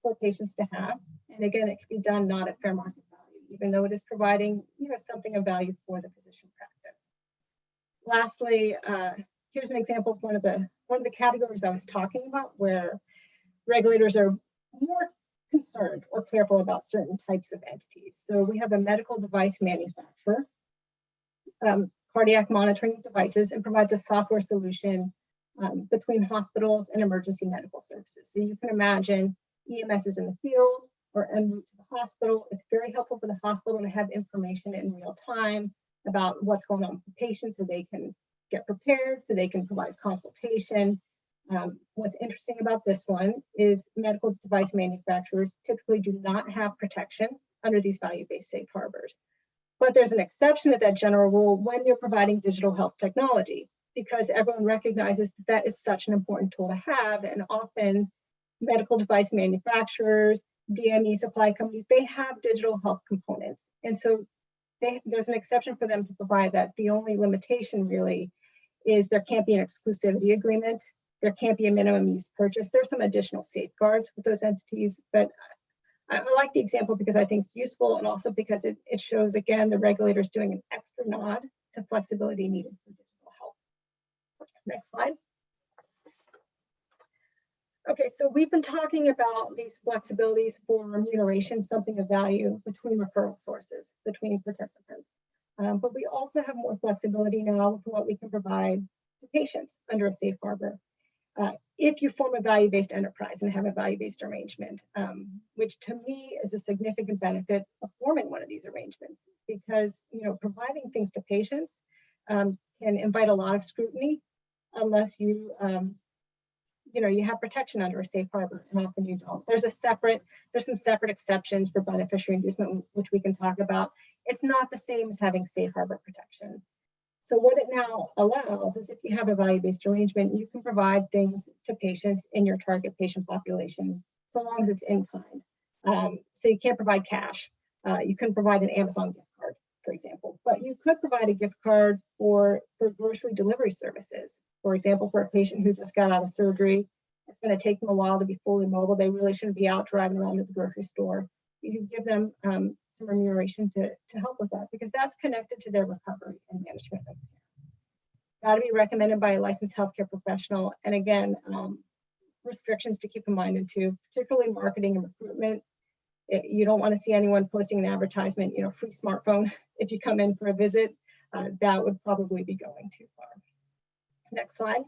for patients to have. And again, it can be done not at fair market value, even though it is providing something of value for the physician practice. Lastly, here's an example of one of the categories I was talking about where regulators are more concerned or careful about certain types of entities. So we have a medical device manufacturer, cardiac monitoring devices, and provides a software solution between hospitals and emergency medical services. So you can imagine EMS is in the field or en route to the hospital. It's very helpful for the hospital to have information in real time about what's going on with the patient so they can get prepared, so they can provide consultation. What's interesting about this one is medical device manufacturers typically do not have protection under these value-based safe harbors. But there's an exception to that general rule when you're providing digital health technology, because everyone recognizes that that is such an important tool to have. And often medical device manufacturers, DME supply companies, they have digital health components. And so there's an exception for them to provide that. The only limitation really is there can't be an exclusivity agreement. There can't be a minimum use purchase. There's some additional safeguards with those entities, but I like the example because I think it's useful and also because it shows, again, the regulators doing an extra nod to flexibility needed for digital health. Next slide. Okay, so we've been talking about these flexibilities for remuneration, something of value between referral sources, between participants. But we also have more flexibility now with what we can provide to patients under a safe harbor. If you form a value-based enterprise and have a value-based arrangement, which to me is a significant benefit of forming one of these arrangements, because providing things to patients can invite a lot of scrutiny unless you you have protection under a safe harbor, and often you don't. There's some separate exceptions for beneficiary inducement, which we can talk about. It's not the same as having safe harbor protection. So what it now allows is if you have a value-based arrangement, you can provide things to patients in your target patient population, so long as it's in kind. So you can't provide cash. You couldn't provide an Amazon gift card, for example, but you could provide a gift card for grocery delivery services. For example, for a patient who just got out of surgery, it's going to take them a while to be fully mobile. They really shouldn't be out driving around to the grocery store. You give them some remuneration to help with that, because that's connected to their recovery and management of care. Got to be recommended by a licensed healthcare professional. And again, restrictions to keep in mind into particularly marketing and recruitment. You don't want to see anyone posting an advertisement, free smartphone if you come in for a visit. That would probably be going too far. Next slide.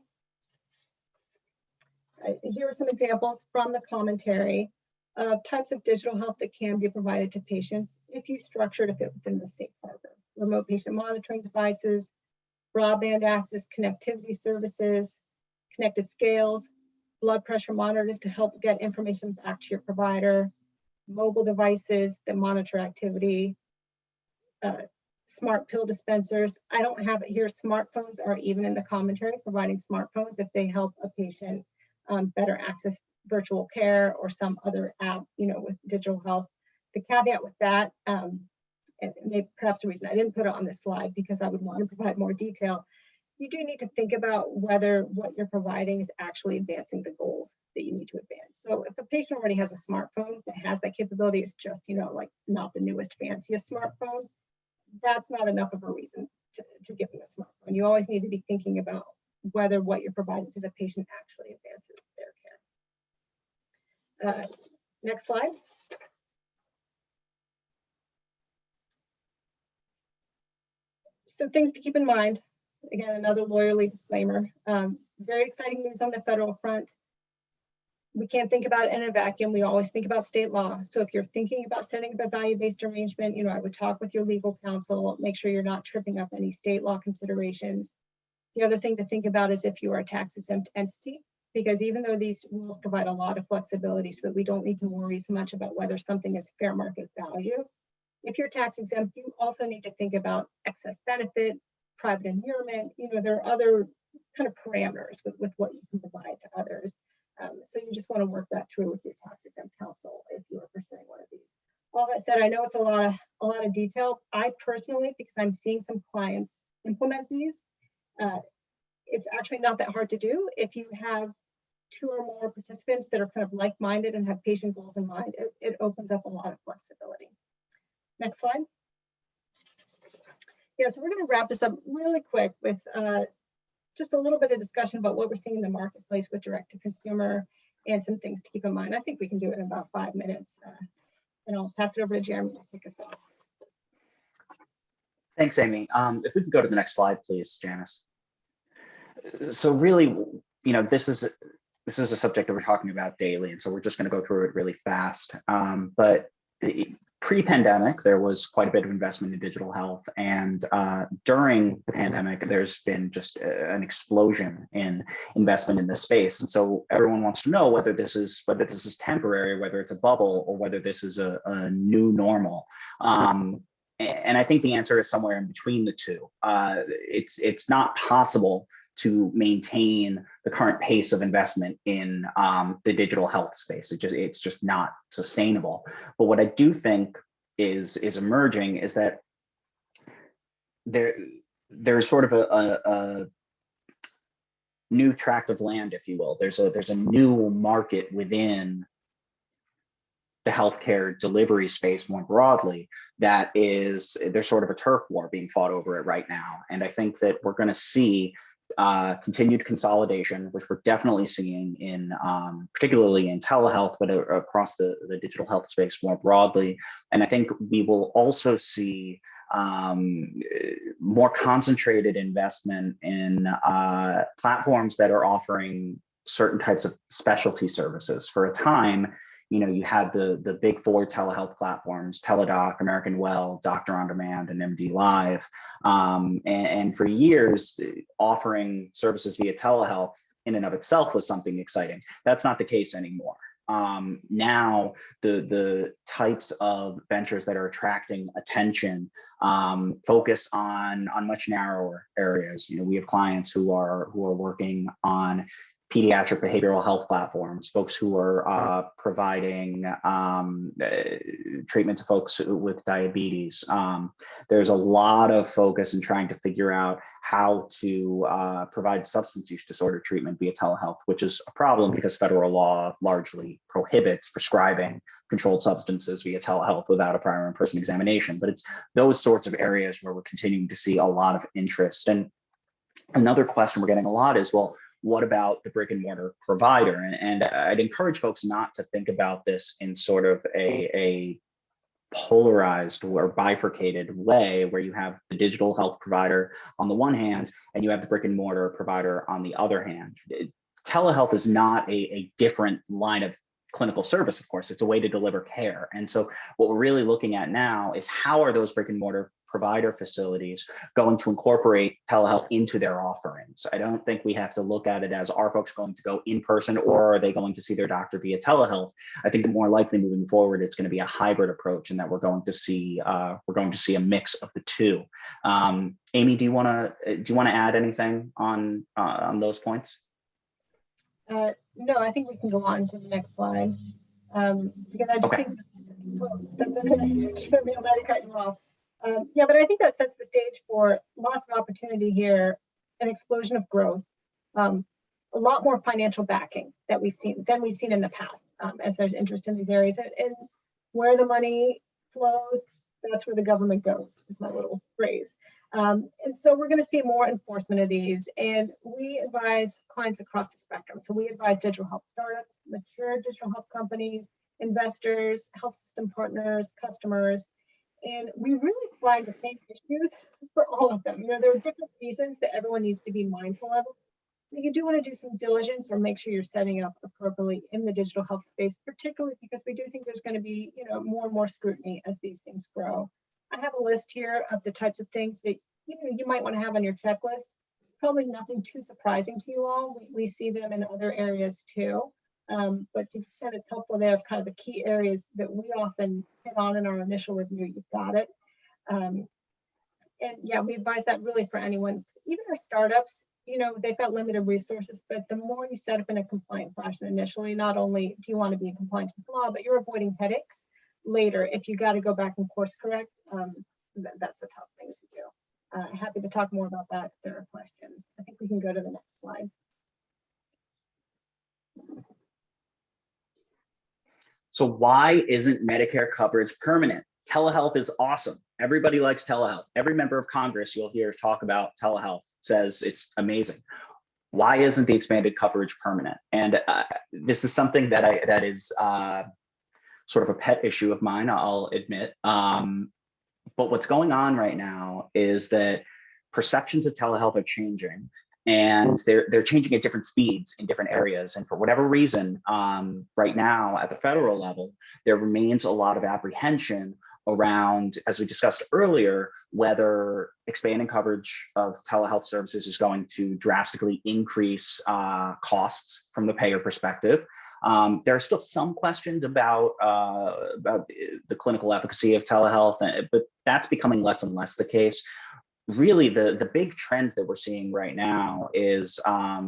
Here are some examples from the commentary of types of digital health that can be provided to patients if you structure to fit within the safe harbor. Remote patient monitoring devices, broadband access connectivity services, connected scales, blood pressure monitors to help get information back to your provider, mobile devices that monitor activity, smart pill dispensers. I don't have it here. Smartphones are even in the commentary, providing smartphones if they help a patient better access virtual care or some other app, with digital health. The caveat with that, and maybe perhaps the reason I didn't put it on this slide, because I would want to provide more detail, you do need to think about whether what you're providing is actually advancing the goals that you need to advance. So if a patient already has a smartphone that has that capability, it's just, like not the newest, fanciest smartphone, that's not enough of a reason to give them a smartphone. You always need to be thinking about whether what you're providing to the patient actually advances their care. Next slide. So things to keep in mind. Again, another lawyerly disclaimer. Very exciting news on the federal front. We can't think about it in a vacuum. We always think about state law. So if you're thinking about setting up a value-based arrangement, I would talk with your legal counsel, make sure you're not tripping up any state law considerations. The other thing to think about is if you are a tax-exempt entity, because even though these rules provide a lot of flexibility so that we don't need to worry so much about whether something is fair market value, if you're tax-exempt, you also need to think about excess benefit, private immurement. There are other kind of parameters with what you can provide to others. So you just want to work that through with your tax-exempt counsel if you are pursuing one of these. All that said, I know it's a lot of detail. I personally, because I'm seeing some clients implement these, it's actually not that hard to do. If you have 2 or more participants that are kind of like-minded and have patient goals in mind, it opens up a lot of flexibility. Next slide. Yeah, so we're going to wrap this up really quick with just a little bit of discussion about what we're seeing in the marketplace with direct-to-consumer and some things to keep in mind. I think we can do it in about 5 minutes. And I'll pass it over to Jeremy to kick us off. Thanks, Amy. If we can go to the next slide, please, Janice. So really, this is a subject that we're talking about daily, and so we're just going to go through it really fast. But pre-pandemic, there was quite a bit of investment in digital health, and during the pandemic, there's been just an explosion in investment in this space. And so everyone wants to know whether this is temporary, whether it's a bubble, or whether this is a new normal. And I think the answer is somewhere in between the two. It's not possible to maintain the current pace of investment in the digital health space. It's just not sustainable. But what I do think is emerging is that there's sort of a new tract of land, if you will. There's a new market within the healthcare delivery space more broadly there's sort of a turf war being fought over it right now. And I think that we're going to see continued consolidation, which we're definitely seeing in particularly in telehealth, but across the digital health space more broadly. And I think we will also see more concentrated investment in platforms that are offering certain types of specialty services. For a time, you had the big four telehealth platforms: Teladoc, American Well, Doctor on Demand, and MD Live. And for years, offering services via telehealth in and of itself was something exciting. That's not the case anymore. Now the types of ventures that are attracting attention focus on much narrower areas. We have clients who are working on pediatric behavioral health platforms, folks who are providing treatment to folks with diabetes. There's a lot of focus in trying to figure out how to provide substance use disorder treatment via telehealth, which is a problem because federal law largely prohibits prescribing controlled substances via telehealth without a prior in-person examination. But it's those sorts of areas where we're continuing to see a lot of interest. And another question we're getting a lot is, well, what about the brick and mortar provider? And I'd encourage folks not to think about this in sort of a polarized or bifurcated way, where you have the digital health provider on the one hand and you have the brick and mortar provider on the other hand. Telehealth is not a different line of clinical service, of course. It's a way to deliver care. And so what we're really looking at now is, how are those brick and mortar provider facilities going to incorporate telehealth into their offerings? I don't think we have to look at it as, are folks going to go in person or are they going to see their doctor via telehealth? I think the more likely moving forward, it's going to be a hybrid approach, and that we're going to see a mix of the two. Amy, do you want to add anything on those points? No, I think we can go on to the next slide, because I just think that's okay. I'm about to cut you off. Yeah, but I think that sets the stage for lots of opportunity here, an explosion of growth, a lot more financial backing than we've seen in the past, as there's interest in these areas. And where the money flows, that's where the government goes, is my little phrase. And so we're going to see more enforcement of these. And we advise clients across the spectrum. So we advise digital health startups, mature digital health companies, investors, health system partners, customers. And we really find the same issues for all of them. There are different reasons that everyone needs to be mindful of. You do want to do some diligence or make sure you're setting up appropriately in the digital health space, particularly because we do think there's going to be, more and more scrutiny as these things grow. I have a list here of the types of things that you might want to have on your checklist. Probably nothing too surprising to you all. We see them in other areas too. But to the extent it's helpful, they have kind of the key areas that we often hit on in our initial review. You've got it. And yeah, we advise that really for anyone, even our startups. They've got limited resources, but the more you set up in a compliant fashion initially, not only do you want to be in compliance with law, but you're avoiding headaches later if you got to go back and course correct. That's a tough thing to do. Happy to talk more about that if there are questions. I think we can go to the next slide. So why isn't Medicare coverage permanent? Telehealth is awesome. Everybody likes telehealth. Every member of Congress you'll hear talk about telehealth says it's amazing. Why isn't the expanded coverage permanent? And this is something that is sort of a pet issue of mine, I'll admit. But what's going on right now is that perceptions of telehealth are changing, and they're changing at different speeds in different areas. And for whatever reason, right now at the federal level, there remains a lot of apprehension around, as we discussed earlier, whether expanding coverage of telehealth services is going to drastically increase costs from the payer perspective. There are still some questions about the clinical efficacy of telehealth, but that's becoming less and less the case. Really, the big trend that we're seeing right now is a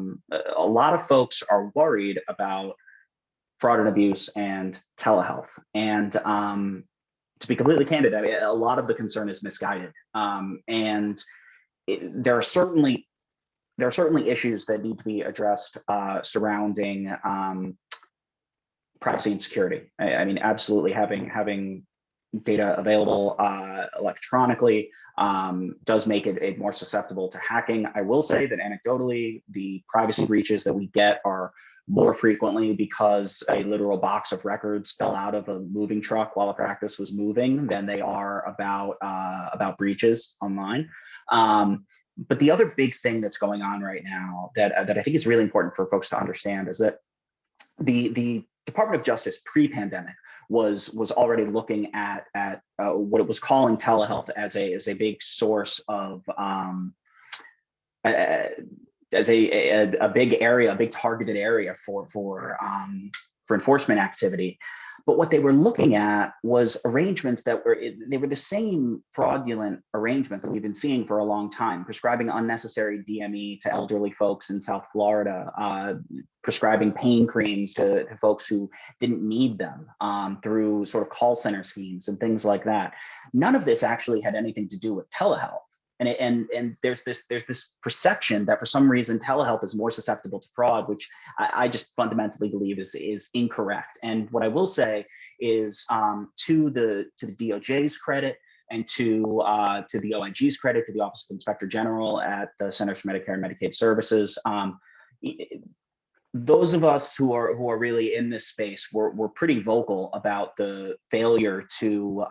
lot of folks are worried about fraud and abuse and telehealth. And to be completely candid, I mean, a lot of the concern is misguided. And there are certainly issues that need to be addressed surrounding privacy and security. I mean, absolutely having data available electronically does make it more susceptible to hacking. I will say that anecdotally, the privacy breaches that we get are more frequently because a literal box of records fell out of a moving truck while a practice was moving than they are about breaches online. But the other big thing that's going on right now that I think is really important for folks to understand is that the Department of Justice pre-pandemic was already looking at what it was calling telehealth as a big source of as a big area, a big targeted area for enforcement activity. But what they were looking at was arrangements that were the same fraudulent arrangement that we've been seeing for a long time, prescribing unnecessary DME to elderly folks in South Florida, prescribing pain creams to folks who didn't need them through sort of call center schemes and things like that. None of this actually had anything to do with telehealth. And there's this perception that for some reason telehealth is more susceptible to fraud, which I just fundamentally believe is incorrect. And what I will say is to the DOJ's credit and to the OIG's credit, to the Office of Inspector General at the Centers for Medicare and Medicaid Services, those of us who are really in this space were pretty vocal about the failure to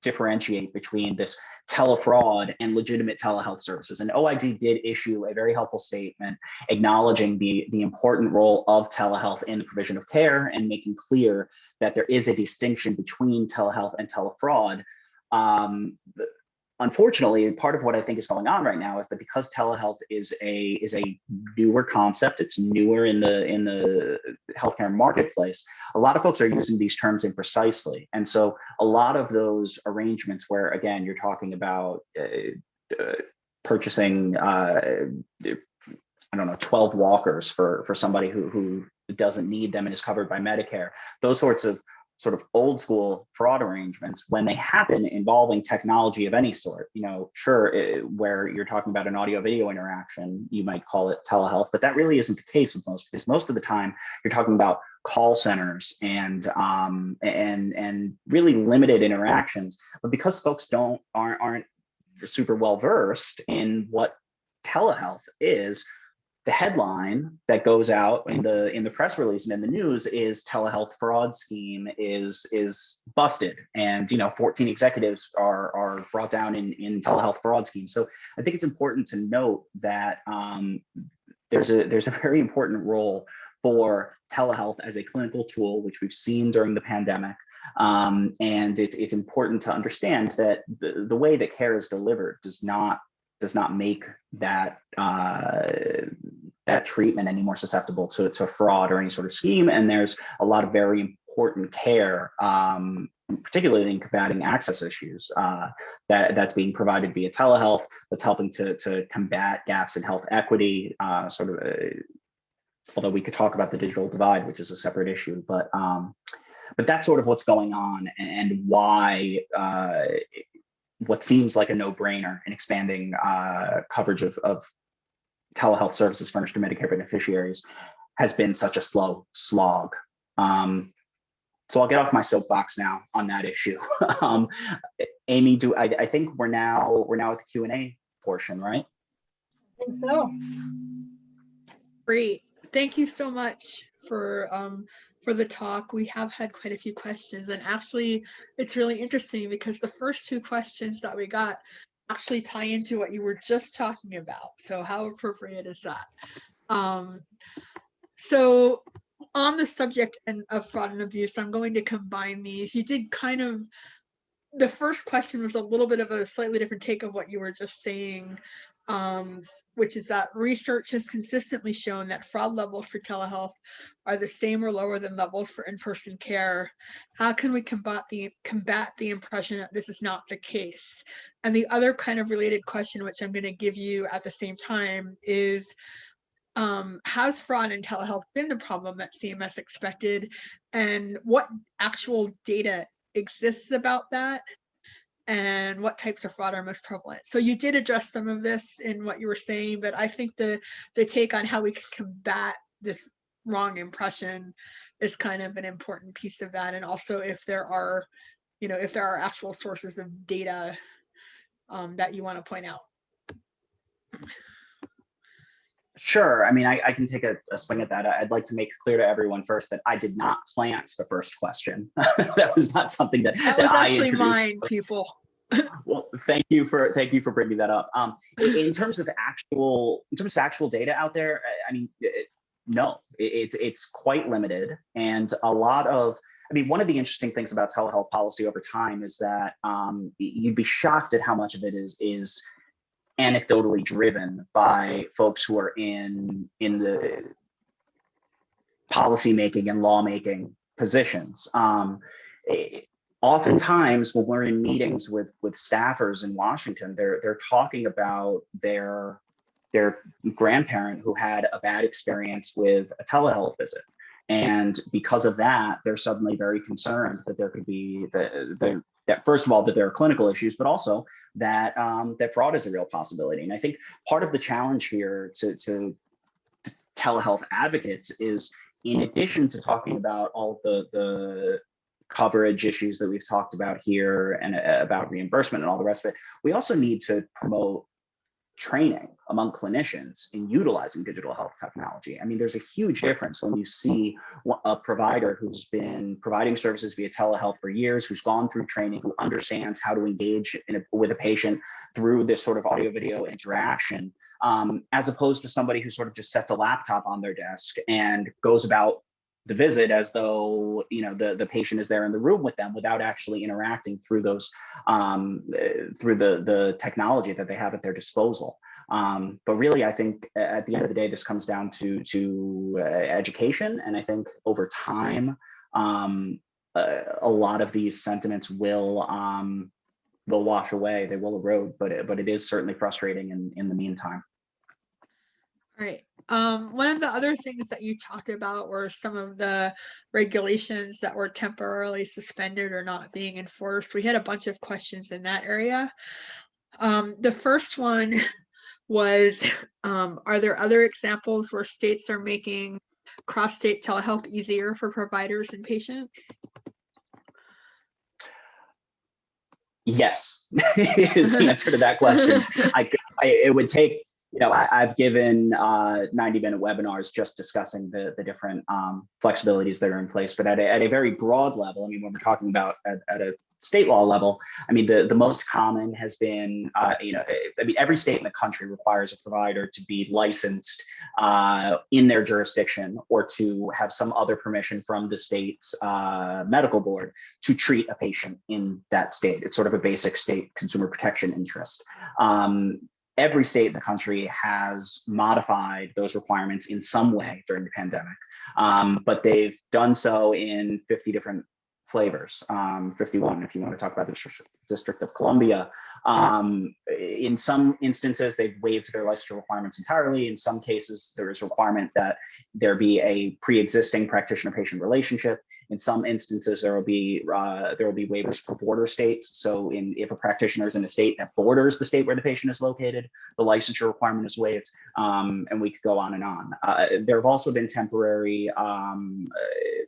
differentiate between this telefraud and legitimate telehealth services. And OIG did issue a very helpful statement acknowledging the important role of telehealth in the provision of care and making clear that there is a distinction between telehealth and telefraud. Unfortunately, part of what I think is going on right now is that because telehealth is a newer concept, it's newer in the healthcare marketplace, a lot of folks are using these terms imprecisely. And so a lot of those arrangements where, again, you're talking about purchasing, I don't know, 12 walkers for somebody who doesn't need them and is covered by Medicare, those sorts of sort of old school fraud arrangements, when they happen involving technology of any sort, sure, where you're talking about an audio video interaction, you might call it telehealth, but that really isn't the case with most, because most of the time you're talking about call centers and really limited interactions. But because folks aren't super well versed in what telehealth is, the headline that goes out in the press release and in the news is telehealth fraud scheme is busted, and 14 executives are brought down in telehealth fraud scheme. So I think it's important to note that there's a very important role for telehealth as a clinical tool, which we've seen during the pandemic. And it's important to understand that the way that care is delivered does not make that that treatment any more susceptible to fraud or any sort of scheme. And there's a lot of very important care, particularly in combating access issues, that's being provided via telehealth, that's helping to combat gaps in health equity, although we could talk about the digital divide, which is a separate issue, but that's sort of what's going on, and why what seems like a no-brainer in expanding coverage of telehealth services furnished to Medicare beneficiaries has been such a slow slog. So I'll get off my soapbox now on that issue. Amy, I think we're now at the Q&A portion, right? I think so. Great. Thank you so much for the talk. We have had quite a few questions, and actually it's really interesting because the first two questions that we got actually tie into what you were just talking about. So how appropriate is that? So on the subject of fraud and abuse, I'm going to combine these. You did the first question was a little bit of a slightly different take of what you were just saying, which is that research has consistently shown that fraud levels for telehealth are the same or lower than levels for in-person care. How can we combat the impression that this is not the case? And the other kind of related question, which I'm going to give you at the same time, is has fraud in telehealth been the problem that CMS expected, and what actual data exists about that, and what types of fraud are most prevalent? So you did address some of this in what you were saying, but I think the take on how we can combat this wrong impression is kind of an important piece of that. And also if there are actual sources of data that you want to point out. Sure. I mean, I can take a swing at that. I'd like to make clear to everyone first that I did not plant the first question. That was not something that was I actually introduced. mine, people. Well, thank you for bringing that up. In terms of actual data out there, I mean, no, it's quite limited, and a lot of. I mean, one of the interesting things about telehealth policy over time is that you'd be shocked at how much of it is anecdotally driven by folks who are in the policymaking and lawmaking positions. Oftentimes, when we're in meetings with staffers in Washington, they're talking about their grandparent who had a bad experience with a telehealth visit, and because of that, they're suddenly very concerned that there could be that first of all that there are clinical issues, but also that that fraud is a real possibility. And I think part of the challenge here to telehealth advocates is, in addition to talking about all the coverage issues that we've talked about here and about reimbursement and all the rest of it, we also need to promote training among clinicians in utilizing digital health technology. I mean, there's a huge difference when you see a provider who's been providing services via telehealth for years, who's gone through training, who understands how to engage with a patient through this sort of audio video interaction, as opposed to somebody who sort of just sets a laptop on their desk and goes about the visit as though the patient is there in the room with them without actually interacting through those through the technology that they have at their disposal. But really, I think at the end of the day, this comes down to education, and I think over time, a lot of these sentiments will wash away. They will erode, but it is certainly frustrating in the meantime. All right. One of the other things that you talked about were some of the regulations that were temporarily suspended or not being enforced. We had a bunch of questions in that area. The first one was, are there other examples where states are making cross-state telehealth easier for providers and patients? Yes, is the answer to that question. It would take, I've given 90-minute webinars just discussing the different flexibilities that are in place, but at a very broad level, I mean, when we're talking about at a state law level, I mean, the most common has been, I mean, every state in the country requires a provider to be licensed in their jurisdiction or to have some other permission from the state's medical board to treat a patient in that state. It's sort of a basic state consumer protection interest. Every state in the country has modified those requirements in some way during the pandemic, but they've done so in 50 different flavors, 51 if you want to talk about the District of Columbia. In some instances, they've waived their licensure requirements entirely. In some cases, there is a requirement that there be a pre-existing practitioner-patient relationship. In some instances, there will be waivers for border states. So if a practitioner is in a state that borders the state where the patient is located, the licensure requirement is waived, and we could go on and on. There have also been temporary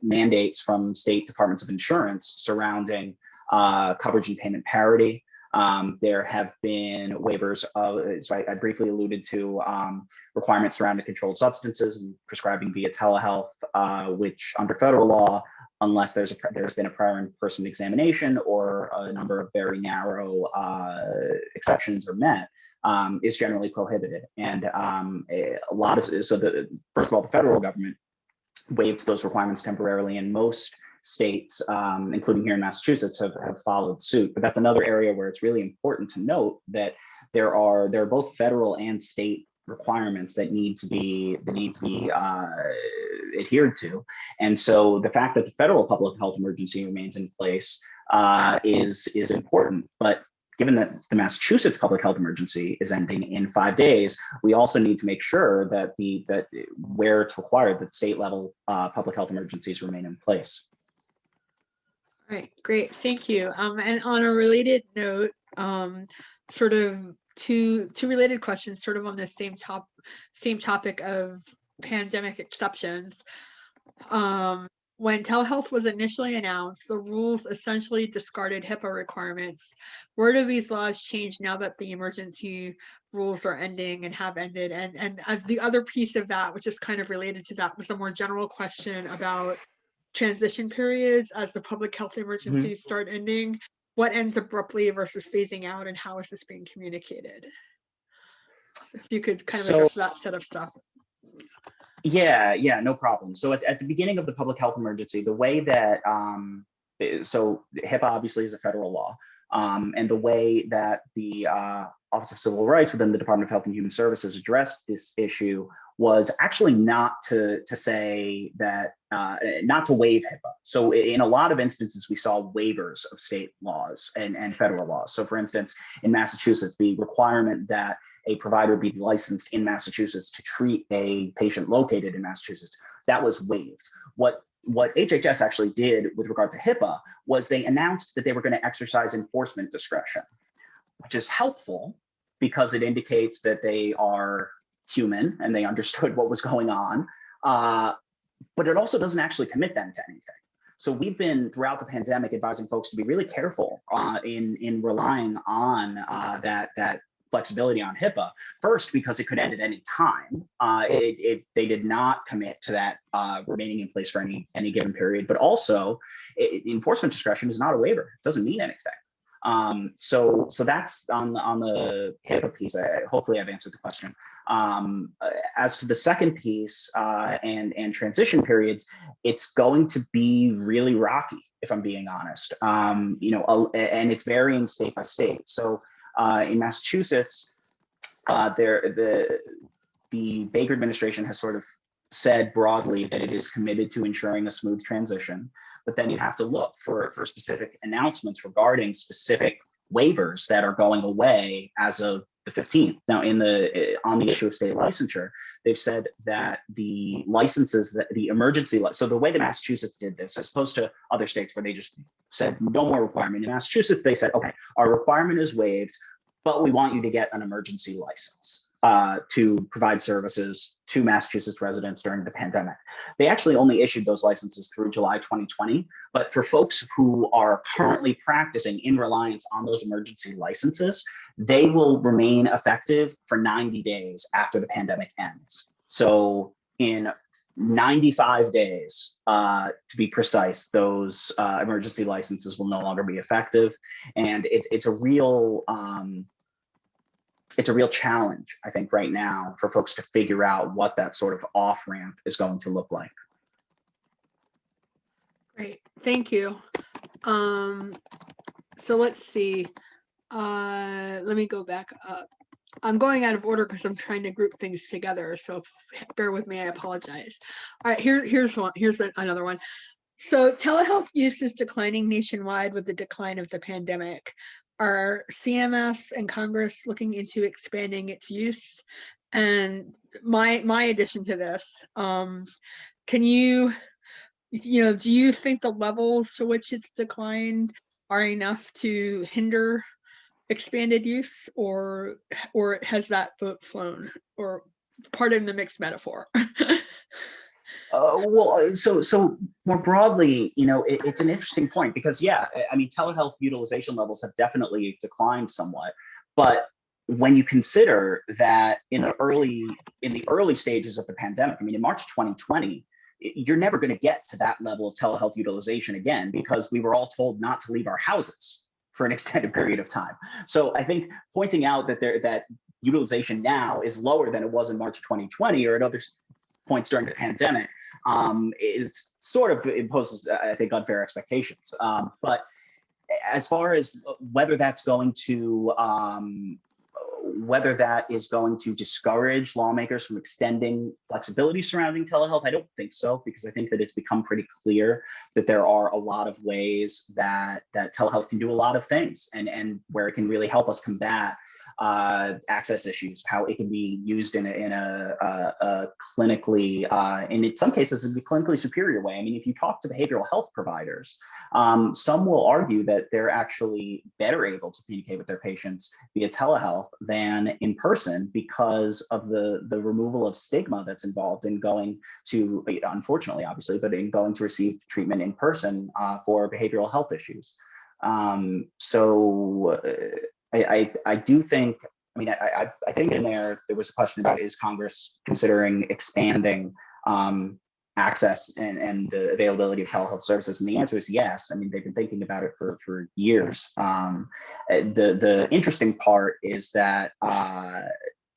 mandates from state departments of insurance surrounding coverage and payment parity. There have been waivers of, so I briefly alluded to requirements surrounding controlled substances and prescribing via telehealth, which under federal law, unless there's been a prior in-person examination or a number of very narrow exceptions are met, is generally prohibited. And first of all, the federal government waived those requirements temporarily, and most states, including here in Massachusetts, have followed suit. But that's another area where it's really important to note that there are both federal and state requirements that need to be adhered to. And so the fact that the federal public health emergency remains in place is important. But given that the Massachusetts public health emergency is ending in 5 days, we also need to make sure that where it's required, that state level public health emergencies remain in place. All right, great, thank you. And on a related note, sort of two related questions, sort of on the same topic of pandemic exceptions. when telehealth was initially announced, the rules essentially discarded HIPAA requirements. Where do these laws change now that the emergency rules are ending and have ended? And as the other piece of that, which is kind of related to that, was a more general question about transition periods as the public health emergencies start ending. What ends abruptly versus phasing out, and how is this being communicated? If you could kind of address that set of stuff. Yeah, no problem. So at the beginning of the public health emergency, the way that, so HIPAA obviously is a federal law, and the way that the Office of Civil Rights within the Department of Health and Human Services addressed this issue was actually not to say that, not to waive HIPAA. So in a lot of instances, we saw waivers of state laws and federal laws. So for instance, in Massachusetts, the requirement that a provider be licensed in Massachusetts to treat a patient located in Massachusetts, that was waived. What HHS actually did with regard to HIPAA was they announced that they were going to exercise enforcement discretion, which is helpful because it indicates that they are human and they understood what was going on. But it also doesn't actually commit them to anything. So we've been throughout the pandemic advising folks to be really careful in relying on that flexibility on HIPAA. First, because it could end at any time. They did not commit to that remaining in place for any given period. But also, enforcement discretion is not a waiver. It doesn't mean anything. So that's on the HIPAA piece. Hopefully, I've answered the question. As to the second piece and transition periods, it's going to be really rocky, if I'm being honest. And it's varying state by state. So in Massachusetts, the Baker administration has sort of said broadly that it is committed to ensuring a smooth transition, but then you have to look for specific announcements regarding specific waivers that are going away as of the 15th. Now, on the issue of state licensure, they've said that the licenses, that the emergency, so the way that Massachusetts did this, as opposed to other states where they just said no more requirement. In Massachusetts, they said, okay, our requirement is waived, but we want you to get an emergency license to provide services to Massachusetts residents during the pandemic. They actually only issued those licenses through July 2020, but for folks who are currently practicing in reliance on those emergency licenses, they will remain effective for 90 days after the pandemic ends. So in 95 days, to be precise, those emergency licenses will no longer be effective. And it's a real challenge, I think, right now for folks to figure out what that sort of off ramp is going to look like. Great, thank you. So let's see. Let me go back up. I'm going out of order because I'm trying to group things together. So bear with me, I apologize. All right, here's another one. So telehealth use is declining nationwide with the decline of the pandemic. Are CMS and Congress looking into expanding its use? And my addition to this, can you do you think the levels to which it's declined are enough to hinder expanded use, or has that boat flown? Or pardon the mixed metaphor. Well, so more broadly, it's an interesting point because, yeah, I mean, telehealth utilization levels have definitely declined somewhat, but when you consider that in the early stages of the pandemic, I mean, in March 2020, you're never going to get to that level of telehealth utilization again because we were all told not to leave our houses for an extended period of time. So I think pointing out that utilization now is lower than it was in March 2020 or at other points during the pandemic is sort of imposes, I think, unfair expectations. But as far as whether that is going to discourage lawmakers from extending flexibility surrounding telehealth, I don't think so, because I think that it's become pretty clear that there are a lot of ways that telehealth can do a lot of things and where it can really help us combat access issues, how it can be used in a clinically, and in some cases, in a clinically superior way. I mean, if you talk to behavioral health providers, some will argue that they're actually better able to communicate with their patients via telehealth than in person because of the removal of stigma that's involved in going to, unfortunately, obviously, but in going to receive treatment in person for behavioral health issues. So I do think, I mean, I think in there was a question about, is Congress considering expanding access and the availability of telehealth services? And the answer is yes. I mean, they've been thinking about it for years. The interesting part is that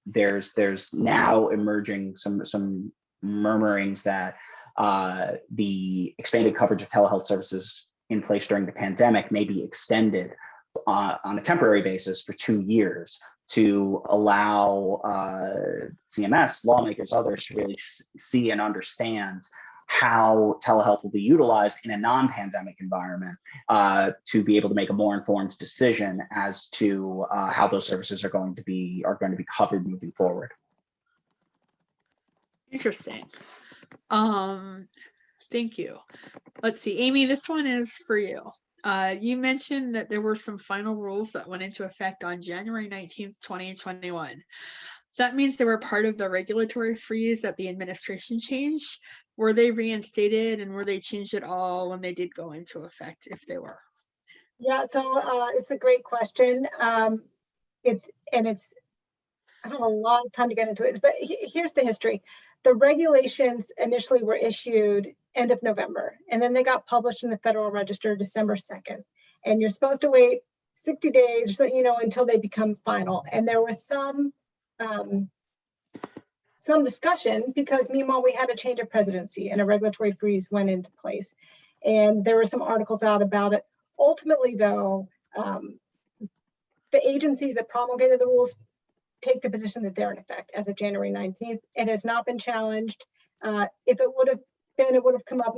there's now emerging some murmurings that the expanded coverage of telehealth services in place during the pandemic may be extended on a temporary basis for 2 years to allow CMS, lawmakers, others to really see and understand how telehealth will be utilized in a non-pandemic environment to be able to make a more informed decision as to how those services are going to be covered moving forward. Interesting. Thank you. Let's see, Amy, this one is for you. You mentioned that there were some final rules that went into effect on January 19th, 2021. That means they were part of the regulatory freeze that the administration changed. Were they reinstated, and were they changed at all when they did go into effect, if they were? Yeah, so it's a great question. It's I don't have a lot of time to get into it, but here's the history. The regulations initially were issued end of November, and then they got published in the Federal Register December 2nd. And you're supposed to wait 60 days or so, until they become final. And there was some discussion because meanwhile we had a change of presidency and a regulatory freeze went into place. And there were some articles out about it. Ultimately, though, the agencies that promulgated the rules take the position that they're in effect as of January 19th. It has not been challenged. If it would have been, it would have come up,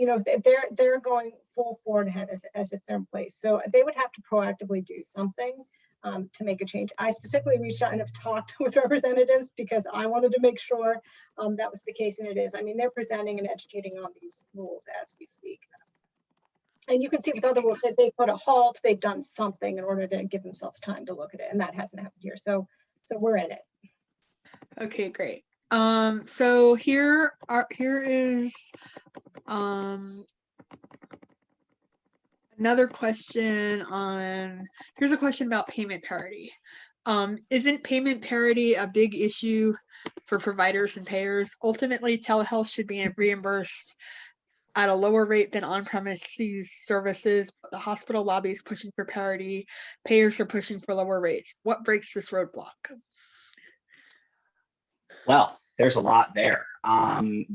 they're going full forward ahead as if they're in place. So they would have to proactively do something to make a change. I specifically reached out and have talked with representatives because I wanted to make sure that was the case, and it is. I mean, they're presenting and educating on these rules as we speak. And you can see with other rules that they put a halt, they've done something in order to give themselves time to look at it, and that hasn't happened here. So we're in it. Okay, great. So here is another question here's a question about payment parity. Isn't payment parity a big issue for providers and payers? Ultimately, telehealth should be reimbursed at a lower rate than on-premises services, but the hospital lobby is pushing for parity. Payers are pushing for lower rates. What breaks this roadblock? Well, there's a lot there.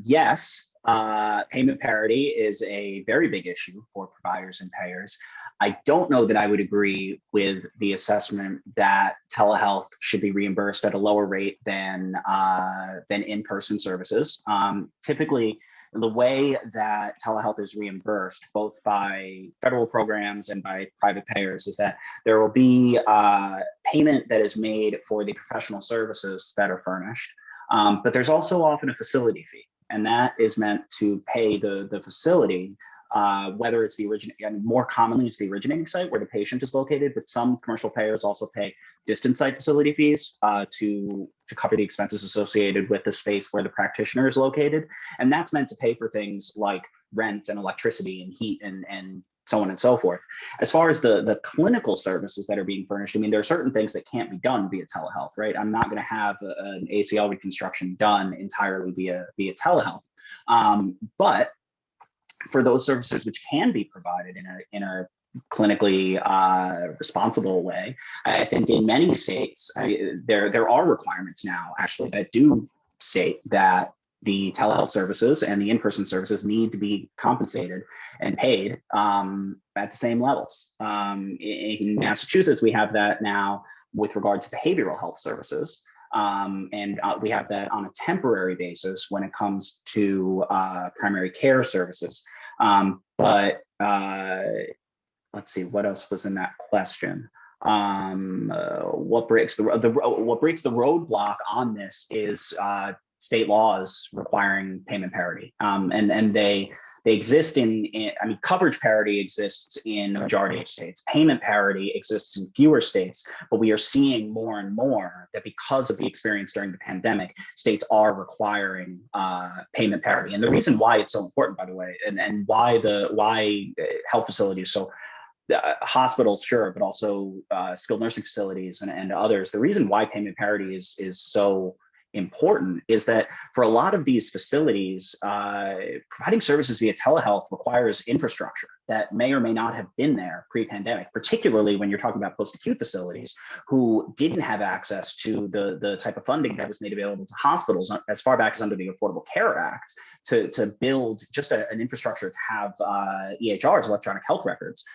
Yes, payment parity is a very big issue for providers and payers. I don't know that I would agree with the assessment that telehealth should be reimbursed at a lower rate than in-person services. Typically, the way that telehealth is reimbursed, both by federal programs and by private payers, is that there will be payment that is made for the professional services that are furnished. But there's also often a facility fee, and that is meant to pay the facility, whether it's the more commonly it's the originating site where the patient is located, but some commercial payers also pay distant site facility fees to cover the expenses associated with the space where the practitioner is located. And that's meant to pay for things like rent and electricity and heat and so on and so forth. As far as the clinical services that are being furnished, I mean, there are certain things that can't be done via telehealth, right? I'm not going to have an ACL reconstruction done entirely via telehealth. But for those services which can be provided in a clinically responsible way, I think in many states, there are requirements now actually that do state that the telehealth services and the in-person services need to be compensated and paid at the same levels. In Massachusetts, we have that now with regard to behavioral health services. And we have that on a temporary basis when it comes to primary care services. But let's see, what else was in that question? what breaks the roadblock on this is state laws requiring payment parity, and they exist I mean, coverage parity exists in a majority of states. Payment parity exists in fewer states, but we are seeing more and more that because of the experience during the pandemic, states are requiring payment parity. And the reason why it's so important, by the way, and why health facilities, so hospitals, sure, but also skilled nursing facilities and others, the reason why payment parity is so important is that for a lot of these facilities, providing services via telehealth requires infrastructure that may or may not have been there pre-pandemic, particularly when you're talking about post-acute facilities who didn't have access to the type of funding that was made available to hospitals as far back as under the Affordable Care Act to build just an infrastructure to have EHRs, electronic health records.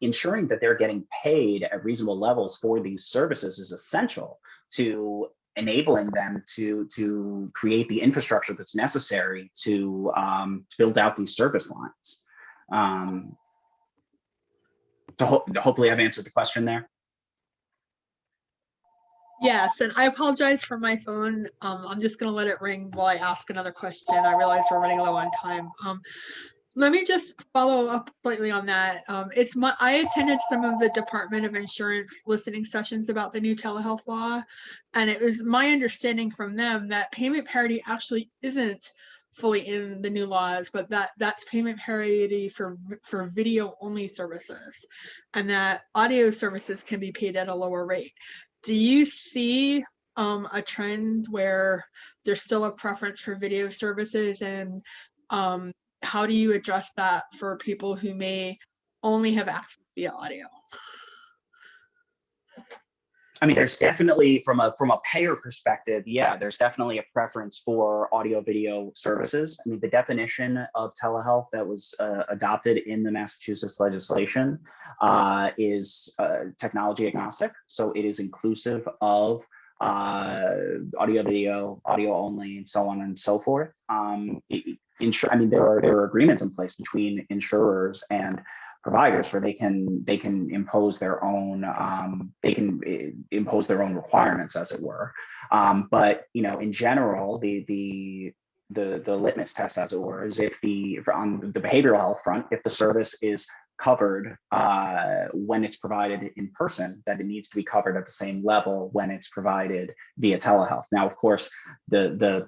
Ensuring that they're getting paid at reasonable levels for these services is essential to enabling them to create the infrastructure that's necessary to build out these service lines. Hopefully I've answered the question there. Yes, and I apologize for my phone. I'm just going to let it ring while I ask another question. I realize we're running low on time. Let me just follow up slightly on that. I attended some of the Department of Insurance listening sessions about the new telehealth law, and it was my understanding from them that payment parity actually isn't fully in the new laws, but that's payment parity for video only services, and that audio services can be paid at a lower rate. Do you see a trend where there's still a preference for video services, and how do you address that for people who may only have access via audio? I mean, there's definitely from a payer perspective, yeah, there's definitely a preference for audio video services. I mean, the definition of telehealth that was adopted in the Massachusetts legislation is technology agnostic. So it is inclusive of audio video, audio only, and so on and so forth. I mean, there are agreements in place between insurers and providers where they can impose their own requirements, as it were. But you know, in general, the litmus test, as it were, is on the behavioral health front, if the service is covered when it's provided in person, that it needs to be covered at the same level when it's provided via telehealth. Now, of course, the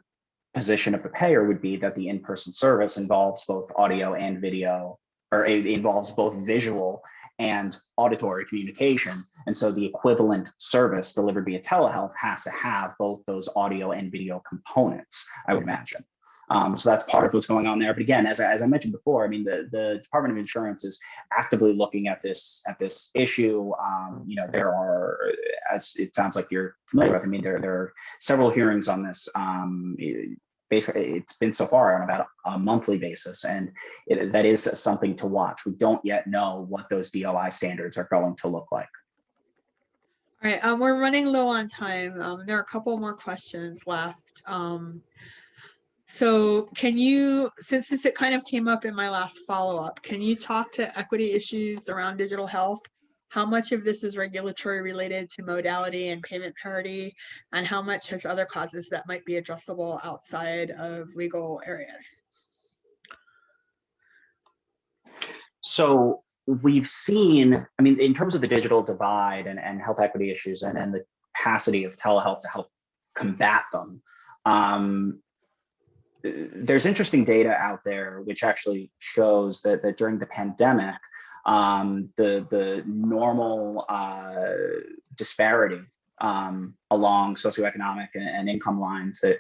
position of the payer would be that the in-person service involves both audio and video, or it involves both visual and auditory communication. And so the equivalent service delivered via telehealth has to have both those audio and video components, I would imagine. So that's part of what's going on there. But again, as I mentioned before, I mean, the Department of Insurance is actively looking at this issue. You know, there are, as it sounds like you're familiar with, I mean, there are several hearings on this. Basically, it's been so far on about a monthly basis, and that is something to watch. We don't yet know what those DOI standards are going to look like. All right, we're running low on time. There are a couple more questions left. So can you, since it kind of came up in my last follow-up, can you talk to equity issues around digital health? How much of this is regulatory related to modality and payment parity, and how much has other causes that might be addressable outside of legal areas? So we've seen, I mean, in terms of the digital divide and health equity issues and the capacity of telehealth to help combat them, there's interesting data out there which actually shows that during the pandemic, the normal disparity along socioeconomic and income lines that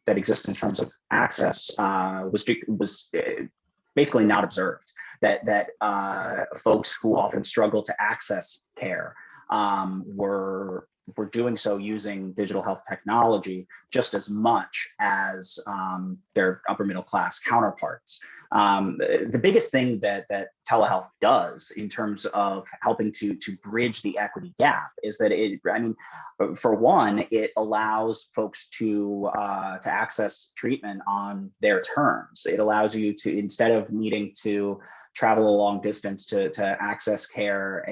exist in terms of access was basically not observed. That folks who often struggle to access care were doing so using digital health technology just as much as their upper middle class counterparts. The biggest thing that telehealth does in terms of helping to bridge the equity gap is that for one, it allows folks to access treatment on their terms. It allows you to, instead of needing to travel a long distance to access care,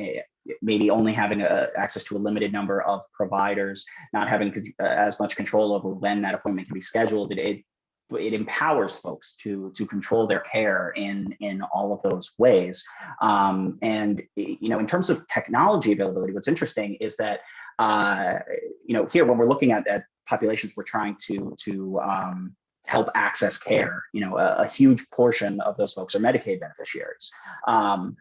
maybe only having access to a limited number of providers, not having as much control over when that appointment can be scheduled. It empowers folks to control their care in all of those ways. And in terms of technology availability, what's interesting is that here when we're looking at populations, we're trying to help access care. A huge portion of those folks are Medicaid beneficiaries. Among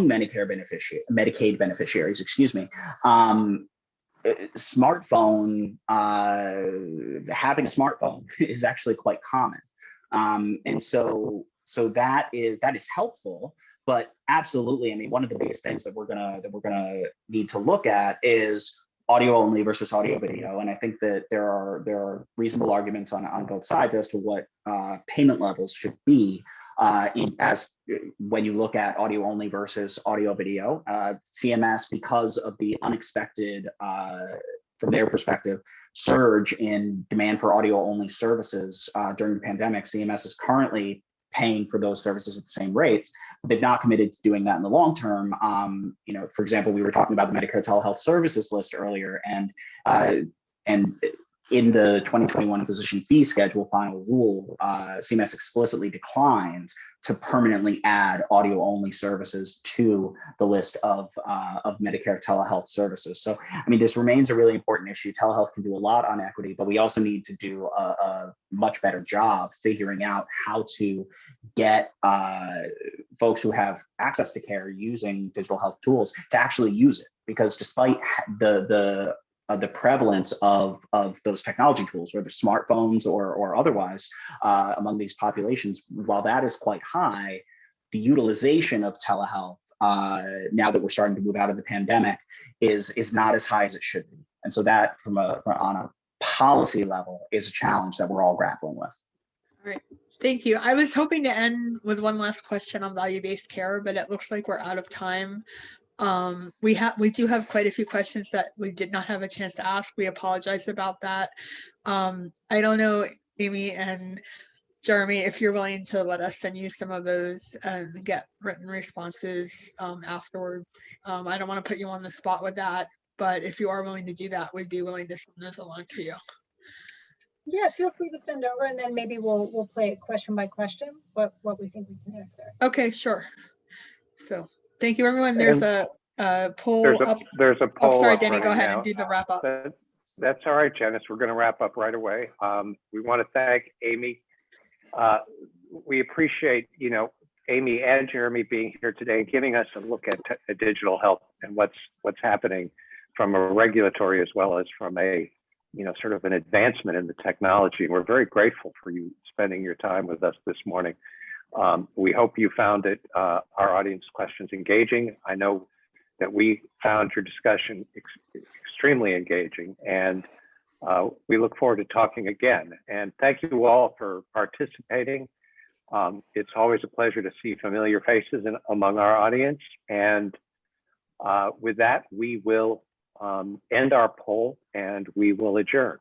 Medicaid beneficiaries, excuse me, smartphone, having a smartphone is actually quite common. And so that is helpful, but absolutely, I mean, one of the biggest things that we're gonna need to look at is audio only versus audio video. And I think that there are reasonable arguments on both sides as to what payment levels should be when you look at audio only versus audio video. CMS, because of the unexpected, from their perspective, surge in demand for audio only services during the pandemic, CMS is currently paying for those services at the same rates. But they've not committed to doing that in the long term. For example, we were talking about the Medicare telehealth services list earlier, and in the 2021 physician fee schedule final rule, CMS explicitly declined to permanently add audio only services to the list of Medicare telehealth services. So, I mean, this remains a really important issue. Telehealth can do a lot on equity, but we also need to do a much better job figuring out how to get folks who have access to care using digital health tools to actually use it. Because despite the prevalence of those technology tools, whether smartphones or otherwise, among these populations, while that is quite high, the utilization of telehealth, now that we're starting to move out of the pandemic, is not as high as it should be. And so that, on a policy level, is a challenge that we're all grappling with. All right. Thank you. I was hoping to end with one last question on value-based care, but it looks like we're out of time. We do have quite a few questions that we did not have a chance to ask. We apologize about that. I don't know, Amy and Jeremy, if you're willing to let us send you some of those and get written responses afterwards. I don't want to put you on the spot with that, but if you are willing to do that, we'd be willing to send those along to you. Yeah, feel free to send over, and then maybe we'll play it question by question, what we think we can answer. Okay, sure. So thank you, everyone. There's a poll up. There's a poll. Oh, sorry, up Denny, go ahead now. and do the wrap up. That's all right, Janice. We're going to wrap up right away. We want to thank Amy. We appreciate, Amy and Jeremy being here today and giving us a look at digital health and what's happening from a regulatory as well as from a sort of an advancement in the technology. We're very grateful for you spending your time with us this morning. We hope you found our audience questions engaging. I know that we found your discussion extremely engaging, and we look forward to talking again. And thank you all for participating. It's always a pleasure to see familiar faces among our audience. And with that, we will end our poll and we will adjourn.